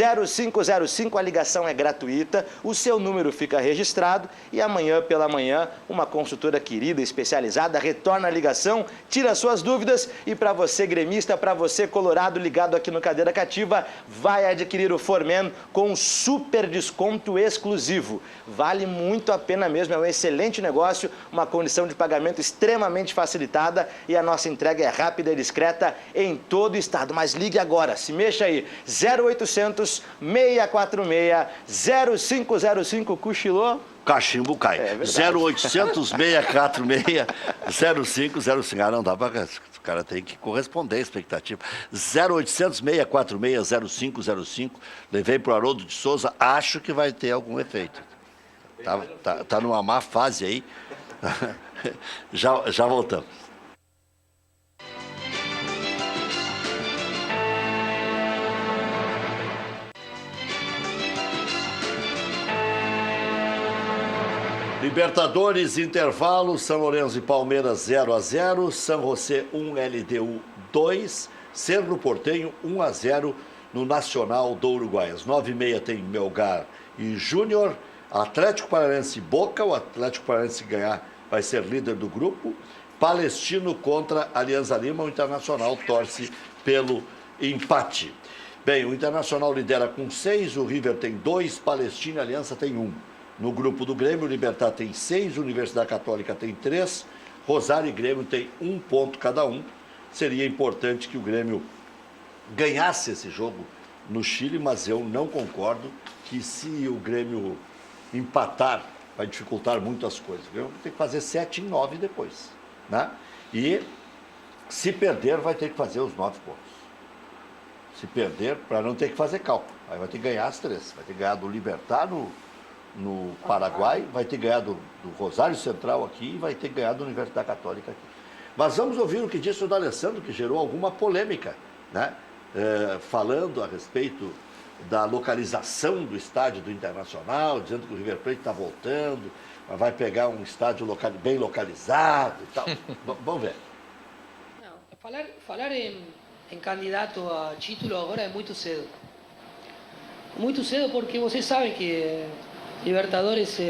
0505. A ligação é gratuita, o seu número fica registrado e amanhã pela manhã uma consultora querida, especializada, retorna a ligação, tira suas dúvidas e para você gremista, para você colorado ligado aqui no Cadeira Cativa, vai adquirir o Formen com um super desconto exclusivo. Vale muito a pena mesmo, é um excelente negócio, uma condição de pagamento extremamente facilitada e a nossa entrega é rápida e discreta em todo o estado. Mas ligue agora, se mexa aí, 0800 646 0505, cochilou? Cachimbo cai. 0800 646 0505. Ah, não dá para... O cara tem que corresponder à expectativa. 0800 646 0505. Levei para o Haroldo de Souza, acho que vai ter algum efeito. Tá numa má fase aí. Já voltamos. Libertadores, intervalo, São Lourenço e Palmeiras 0-0, São José 1, LDU 2, Cerro Porteño 1-0 no Nacional do Uruguai. Às 9h30 tem Melgar e Júnior, Atlético Paranaense e Boca, o Atlético Paranaense ganhar vai ser líder do grupo, Palestino contra Alianza Lima, o Internacional torce pelo empate. Bem, o Internacional lidera com 6, o River tem 2, Palestino e Aliança tem 1. No grupo do Grêmio, o Libertad tem 6, Universidade Católica tem 3, Rosário e Grêmio tem 1 ponto cada um. Seria importante que o Grêmio ganhasse esse jogo no Chile, mas eu não concordo que se o Grêmio empatar, vai dificultar muito as coisas. O Grêmio tem que fazer 7 em 9 depois, né? E se perder, vai ter que fazer os 9 pontos. Se perder, para não ter que fazer cálculo. Aí vai ter que ganhar as 3. Vai ter que ganhar do Libertad no Paraguai, vai ter ganhado do Rosário Central aqui e vai ter ganhado da Universidade Católica aqui. Mas vamos ouvir o que disse o D'Alessandro, que gerou alguma polêmica, né? Falando a respeito da localização do estádio do Internacional, dizendo que o River Plate está voltando, mas vai pegar um estádio bem localizado e tal. Vamos ver. Não, falar em candidato a título agora é muito cedo. Muito cedo porque vocês sabem que Libertadores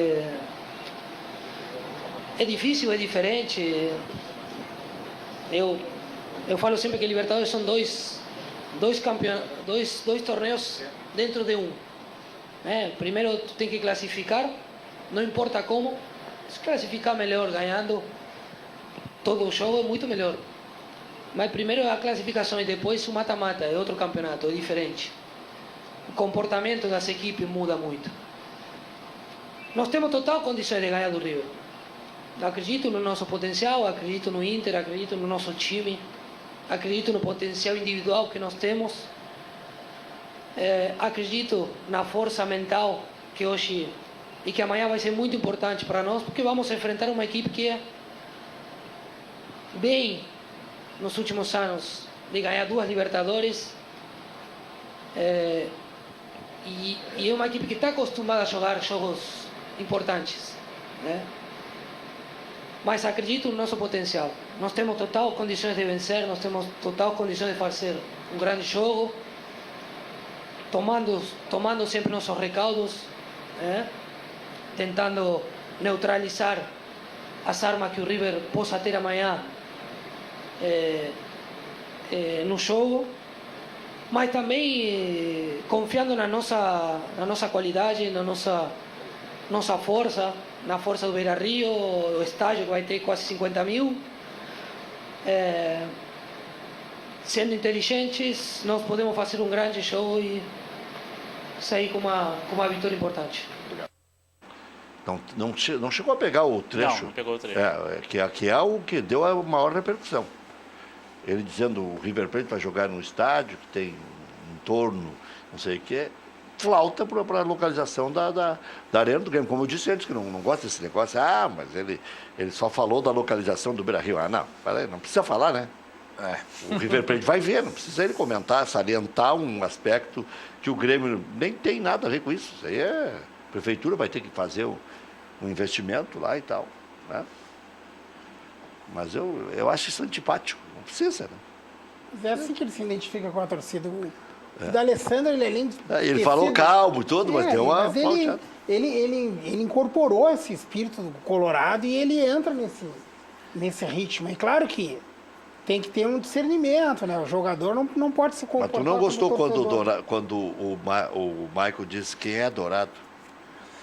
é difícil, é diferente. Eu falo sempre que Libertadores são dois torneios dentro de um. Primeiro tu tem que classificar, não importa como. Se classificar melhor, ganhando todo o jogo é muito melhor. Mas primeiro a classificação e depois o mata-mata, é outro campeonato, é diferente. O comportamento das equipes muda muito. Nós temos total condições de ganhar do River. Acredito no nosso potencial, acredito no Inter, acredito no nosso time, acredito no potencial individual que nós temos. Acredito na força mental que hoje e que amanhã vai ser muito importante para nós, porque vamos enfrentar uma equipe que é bem nos últimos anos de ganhar 2 Libertadores, e é uma equipe que está acostumada a jogar jogos importantes, né? Mas acredito no nosso potencial. Nós temos total condições de vencer, nós temos total condições de fazer um grande jogo, tomando sempre nossos recaudos, né? Tentando neutralizar as armas que o River possa ter amanhã no jogo, mas também confiando na nossa qualidade, na nossa força, na força do Beira-Rio, o estádio que vai ter quase 50 mil. Sendo inteligentes, nós podemos fazer um grande jogo e sair com uma vitória importante. Não chegou a pegar o trecho. Não pegou o trecho. Que é o que deu a maior repercussão. Ele dizendo o River Plate vai jogar num estádio que tem em torno, não sei o quê, flauta para a localização da Arena do Grêmio. Como eu disse antes, que não gosta desse negócio. Mas ele só falou da localização do Beira-Rio. Não precisa falar, né? O River Plate vai ver, não precisa ele comentar, salientar um aspecto que o Grêmio nem tem nada a ver com isso. Isso aí a prefeitura vai ter que fazer um investimento lá e tal, né? Mas eu acho isso antipático, não precisa, né? Mas é assim que ele se identifica com a torcida. O D'Alessandro, ele além de ele falou calmo e tudo, mas tem uma mas ele incorporou esse espírito do Colorado e ele entra nesse ritmo. É claro que tem que ter um discernimento, né? O jogador não pode se comportar. Mas tu não gostou quando o Michael disse quem é Dourado?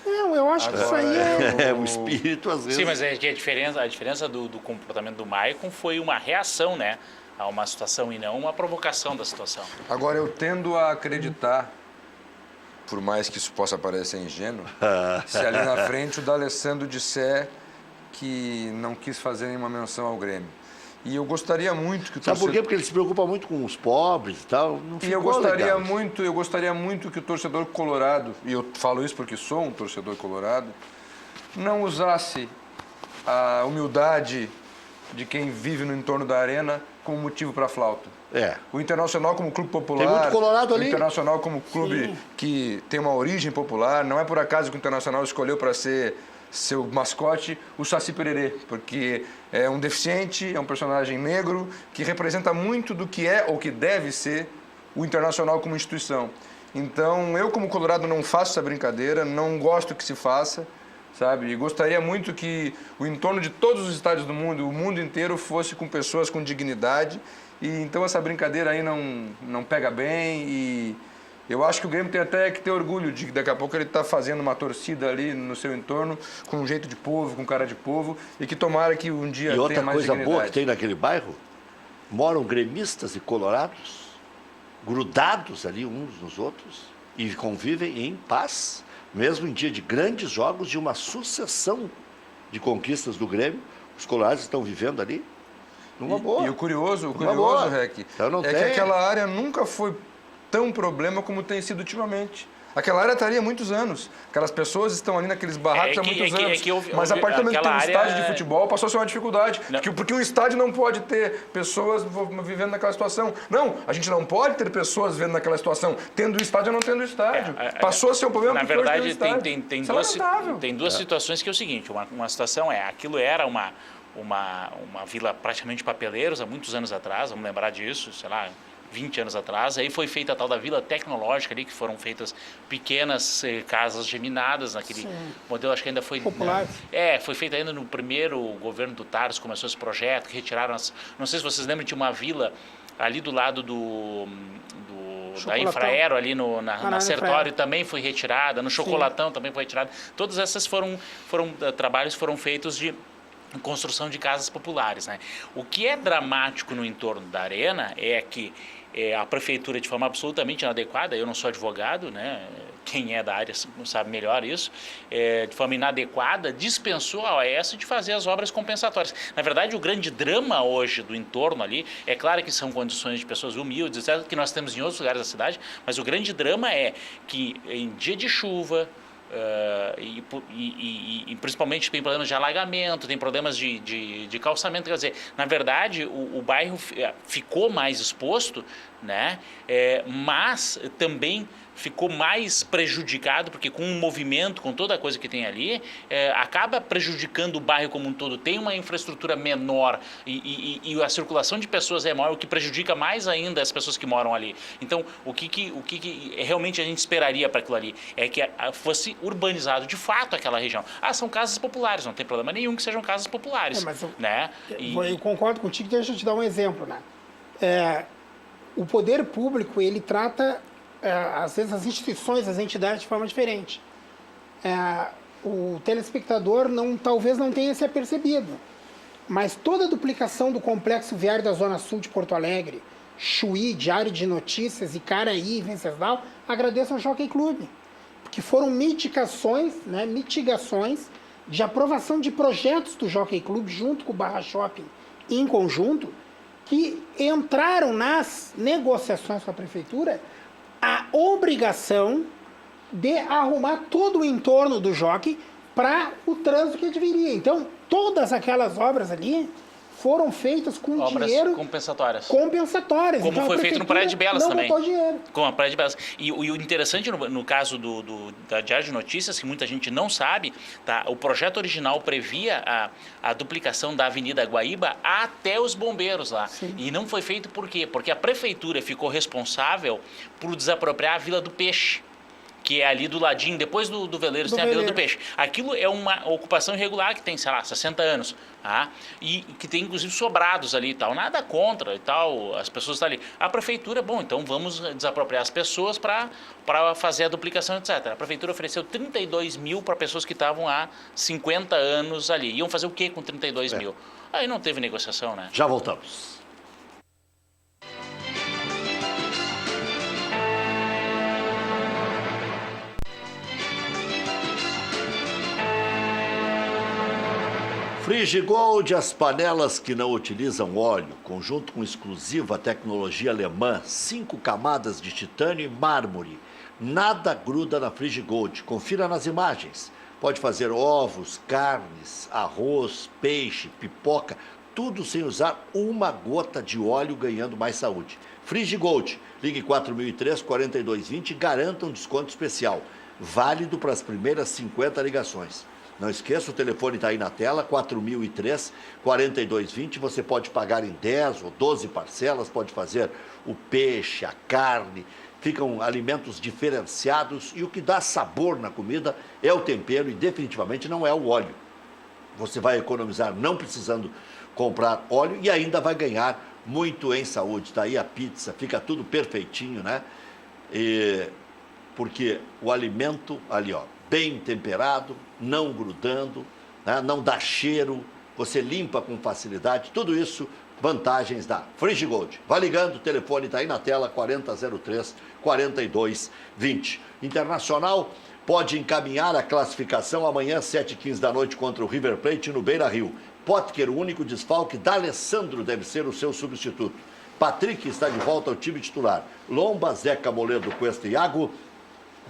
Não, eu acho que isso aí é o espírito, às vezes. Sim, mas a diferença do comportamento do Maicon foi uma reação, né, a uma situação e não uma provocação da situação. Agora, eu tendo a acreditar, por mais que isso possa parecer ingênuo, se ali na frente o D'Alessandro disser que não quis fazer nenhuma menção ao Grêmio. E eu gostaria muito que o Sabe por quê? Porque ele se preocupa muito com os pobres e tal. Não e eu gostaria muito que o torcedor colorado, e eu falo isso porque sou um torcedor colorado, não usasse a humildade de quem vive no entorno da arena como motivo para a flauta. O Internacional como clube popular, tem muito colorado ali. O Internacional como clube que tem uma origem popular, não é por acaso que o Internacional escolheu para ser seu mascote o Saci Pererê, porque é um deficiente, é um personagem negro que representa muito do que é ou que deve ser o Internacional como instituição. Então, eu como colorado não faço essa brincadeira, não gosto que se faça, sabe? E gostaria muito que o entorno de todos os estádios do mundo, o mundo inteiro, fosse com pessoas com dignidade. E então essa brincadeira aí não pega bem e eu acho que o Grêmio tem até que ter orgulho de que daqui a pouco ele está fazendo uma torcida ali no seu entorno, com um jeito de povo, com cara de povo, e que tomara que um dia tenha mais dignidade. E outra coisa boa que tem naquele bairro, moram gremistas e colorados, grudados ali uns nos outros, e convivem em paz, mesmo em dia de grandes jogos, de uma sucessão de conquistas do Grêmio, os colorados estão vivendo ali numa boa. E o curioso, Rec, então que aquela área nunca foi tão problema como tem sido ultimamente. Aquela área estaria há muitos anos. Aquelas pessoas estão ali naqueles barracos há muitos anos. Mas a partir do momento que tem um estádio de futebol, passou a ser uma dificuldade. Porque um estádio não pode ter pessoas vivendo naquela situação. Não, a gente não pode ter pessoas vivendo naquela situação, tendo estádio ou não tendo estádio. Passou a ser um problema na porque verdade, hoje tem tem duas situações que é o seguinte. Uma situação aquilo era uma vila praticamente de papeleiros há muitos anos atrás, vamos lembrar disso, sei lá, 20 anos atrás. Aí foi feita a tal da Vila Tecnológica ali, que foram feitas pequenas casas geminadas naquele modelo, acho que ainda foi... Popular. Foi feita ainda no primeiro governo do Tarso, começou esse projeto, que retiraram não sei se vocês lembram, de uma vila ali do lado da Infraero, ali na Sertório, também foi retirada, no Chocolatão também foi retirada. Todas essas trabalhos foram feitos de construção de casas populares, né? O que é dramático no entorno da arena é que a prefeitura, de forma absolutamente inadequada, eu não sou advogado, né? Quem é da área sabe melhor isso, de forma inadequada, dispensou a OAS de fazer as obras compensatórias. Na verdade, o grande drama hoje do entorno ali, é claro que são condições de pessoas humildes, etc., que nós temos em outros lugares da cidade, mas o grande drama é que em dia de chuva, e principalmente tem problemas de alagamento, tem problemas de calçamento. Quer dizer, na verdade, o bairro ficou mais exposto, né? Mas também ficou mais prejudicado, porque com o movimento, com toda a coisa que tem ali, acaba prejudicando o bairro como um todo. Tem uma infraestrutura menor e a circulação de pessoas é maior, o que prejudica mais ainda as pessoas que moram ali. Então, o que realmente a gente esperaria para aquilo ali é que fosse urbanizado de fato aquela região. São casas populares, não tem problema nenhum que sejam casas populares. Né? Eu concordo contigo, deixa eu te dar um exemplo. Né? O poder público, ele trata às vezes as instituições, as entidades de forma diferente. O telespectador talvez não tenha se apercebido, mas toda a duplicação do complexo viário da Zona Sul de Porto Alegre, Chuí, Diário de Notícias, Icaraí, Venceslau, agradeço ao Jockey Club, porque foram mitigações de aprovação de projetos do Jockey Club junto com o Barra Shopping em conjunto, que entraram nas negociações com a prefeitura a obrigação de arrumar todo o entorno do Jockey para o trânsito que deveria. Então, todas aquelas obras ali foram feitas com dinheiro... compensatórias. Como então, foi feito no Praia de Belas também. Não botou dinheiro. Com a Praia de Belas. E o interessante no caso da Diário de Notícias, que muita gente não sabe, tá? O projeto original previa a duplicação da Avenida Guaíba até os bombeiros lá. Sim. E não foi feito por quê? Porque a prefeitura ficou responsável por desapropriar a Vila do Peixe, que é ali do ladinho, depois do Veleiros tem a Vila do Peixe. Aquilo é uma ocupação irregular que tem, sei lá, 60 anos. Tá? E que tem, inclusive, sobrados ali e tal. Nada contra e tal, as pessoas estão ali. A prefeitura, bom, então vamos desapropriar as pessoas para fazer a duplicação, etc. A prefeitura ofereceu 32 mil para pessoas que estavam há 50 anos ali. Iam fazer o quê com 32 mil? Aí não teve negociação, né? Já voltamos. Frigigold, as panelas que não utilizam óleo, conjunto com exclusiva tecnologia alemã, 5 camadas de titânio e mármore. Nada gruda na Frigigold. Confira nas imagens. Pode fazer ovos, carnes, arroz, peixe, pipoca, tudo sem usar uma gota de óleo, ganhando mais saúde. Frigigold, ligue 4003-4220 e garanta um desconto especial, válido para as primeiras 50 ligações. Não esqueça, o telefone está aí na tela, 4003-4220. Você pode pagar em 10 ou 12 parcelas, pode fazer o peixe, a carne. Ficam alimentos diferenciados e o que dá sabor na comida é o tempero e definitivamente não é o óleo. Você vai economizar não precisando comprar óleo e ainda vai ganhar muito em saúde. Está aí a pizza, fica tudo perfeitinho, né? Porque o alimento ali, ó, bem temperado, não grudando, né? Não dá cheiro, você limpa com facilidade, tudo isso, vantagens da Frigigold. Vai ligando, o telefone está aí na tela, 4003-4220. Internacional pode encaminhar a classificação amanhã, 7h15 da noite, contra o River Plate no Beira-Rio. Potker, o único desfalque, D'Alessandro deve ser o seu substituto. Patrick está de volta ao time titular. Lomba, Zeca, Moledo, Cuesta e Iago.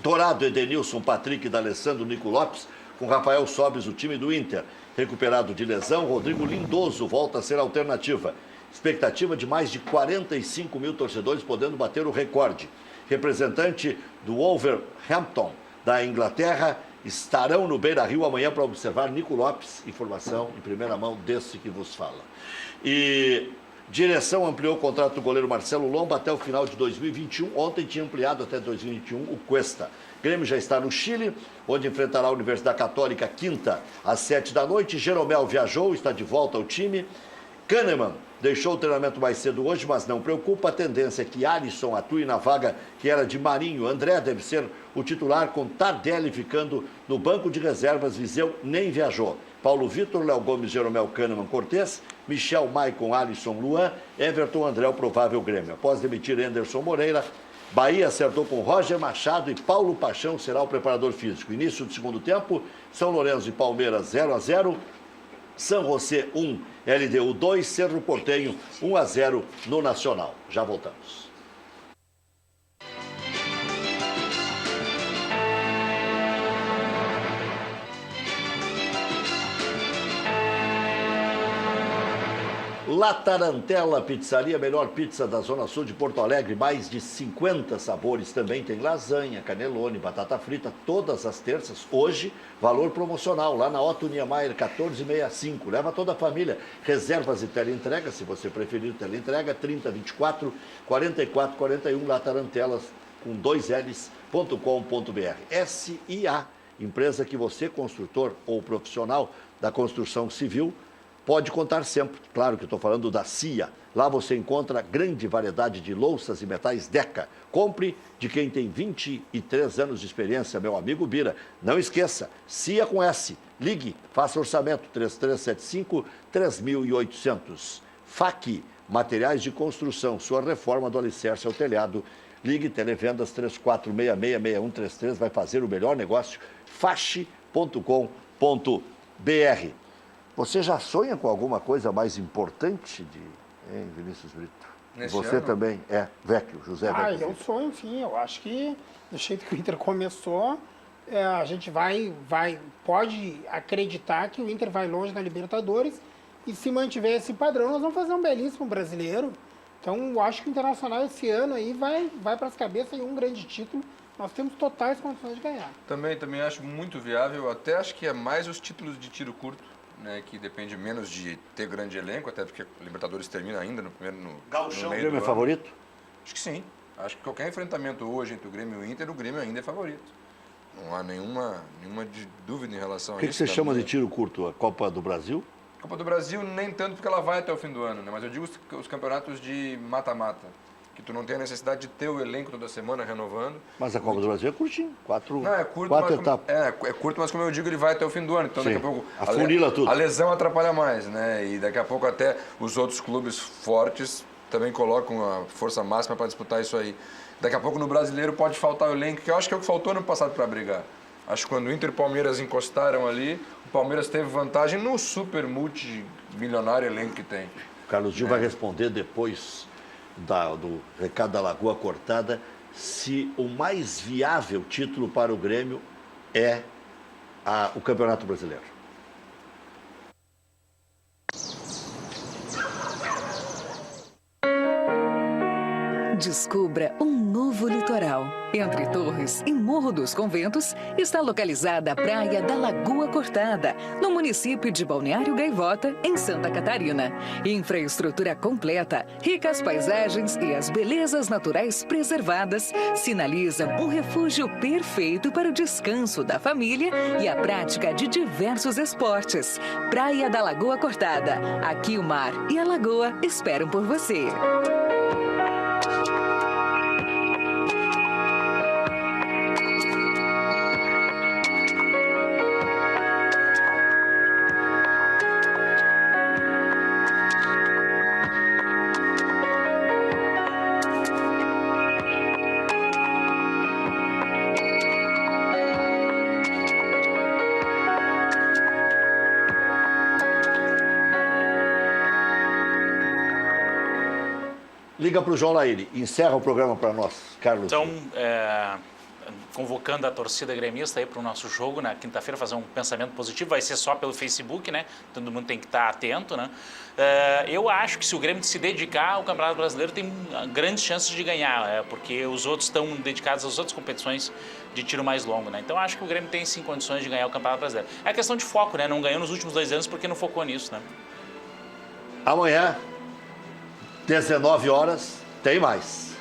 Dourado, Edenilson, Patrick, D'Alessandro, Nico Lopes, com Rafael Sobes, o time do Inter. Recuperado de lesão, Rodrigo Lindoso volta a ser alternativa. Expectativa de mais de 45 mil torcedores, podendo bater o recorde. Representante do Wolverhampton, da Inglaterra, estarão no Beira-Rio amanhã para observar Nico Lopes. Informação em primeira mão desse que vos fala. E direção ampliou o contrato do goleiro Marcelo Lomba até o final de 2021. Ontem tinha ampliado até 2021 o Cuesta. Grêmio já está no Chile, onde enfrentará a Universidade Católica quinta às 7 da noite. Jeromel viajou, está de volta ao time. Kahneman deixou o treinamento mais cedo hoje, mas não preocupa. A tendência é que Alisson atue na vaga que era de Marinho. André deve ser o titular, com Tardelli ficando no banco de reservas. Viseu nem viajou. Paulo Vitor, Léo Gomes, Jeromel, Kahneman, Cortez, Michel, Maicon, Alisson, Luan, Everton, André, o provável Grêmio. Após demitir Anderson Moreira, Bahia acertou com Roger Machado e Paulo Paixão será o preparador físico. Início do segundo tempo, São Lourenço e Palmeiras 0-0, São José 1, LDU 2, Cerro Porteño 1-0 no Nacional. Já voltamos. La Tarantella Pizzaria, melhor pizza da Zona Sul de Porto Alegre, mais de 50 sabores. Também tem lasanha, canelone, batata frita, todas as terças. Hoje, valor promocional, lá na Otto Niemeyer, 1465. Leva toda a família. Reservas e teleentrega, se você preferir teleentrega, 3024 4441, La Tarantellas, com 2 Ls.com.br. SIA, empresa que você, construtor ou profissional da construção civil, pode contar sempre. Claro que estou falando da CIA. Lá você encontra grande variedade de louças e metais Deca. Compre de quem tem 23 anos de experiência, meu amigo Bira. Não esqueça, CIA com S. Ligue, faça orçamento, 3375-3800. FAC, materiais de construção, sua reforma do alicerce ao telhado. Ligue, televendas 3466-6133, vai fazer o melhor negócio, fache.com.br. Você já sonha com alguma coisa mais importante, hein, Vinícius Brito? Nesse você ano? Também? Vecchio, José Vecchio. Eu sonho, sim. Eu acho que, do jeito que o Inter começou, a gente pode acreditar que o Inter vai longe na Libertadores e, se mantiver esse padrão, nós vamos fazer um belíssimo brasileiro. Então, eu acho que o Internacional esse ano aí vai para as cabeças em um grande título. Nós temos totais condições de ganhar. Também acho muito viável, até acho que é mais os títulos de tiro curto, né, que depende menos de ter grande elenco, até porque a Libertadores termina ainda no Gauchão, no meio o Grêmio do é favorito? Acho que sim. Acho que qualquer enfrentamento hoje entre o Grêmio e o Inter, o Grêmio ainda é favorito. Não há nenhuma dúvida em relação a isso. O que você chama de tiro curto? A Copa do Brasil? Copa do Brasil, nem tanto porque ela vai até o fim do ano, né? Mas eu digo os campeonatos de mata-mata, que tu não tem a necessidade de ter o elenco toda semana renovando. Mas a Copa do Brasil é curtinho, quatro etapas. É curto, mas como eu digo, ele vai até o fim do ano. Então, Sim, daqui a pouco afunila tudo. A lesão atrapalha mais, né? E daqui a pouco até os outros clubes fortes também colocam a força máxima para disputar isso aí. Daqui a pouco no Brasileiro pode faltar o elenco, que eu acho que é o que faltou no passado para brigar. Acho que quando o Inter e o Palmeiras encostaram ali, o Palmeiras teve vantagem no super multimilionário elenco que tem. Carlos Gil vai responder depois do recado da Lagoa Cortada se o mais viável título para o Grêmio é o Campeonato Brasileiro. Descubra um novo litoral. Entre Torres e Morro dos Conventos está localizada a Praia da Lagoa Cortada, no município de Balneário Gaivota, em Santa Catarina. Infraestrutura completa, ricas paisagens e as belezas naturais preservadas sinalizam um refúgio perfeito para o descanso da família e a prática de diversos esportes. Praia da Lagoa Cortada. Aqui o mar e a lagoa esperam por você. Liga para o João Laíri. Encerra o programa para nós, Carlos. Então, convocando a torcida gremista aí para o nosso jogo na quinta-feira, fazer um pensamento positivo. Vai ser só pelo Facebook, né? Todo mundo tem que estar atento, né? Eu acho que se o Grêmio se dedicar ao Campeonato Brasileiro, tem grandes chances de ganhar, porque os outros estão dedicados às outras competições de tiro mais longo, né? Então, acho que o Grêmio tem sim condições de ganhar o Campeonato Brasileiro. É questão de foco, né? Não ganhou nos últimos 2 anos porque não focou nisso, né? Amanhã, 19 horas, tem mais.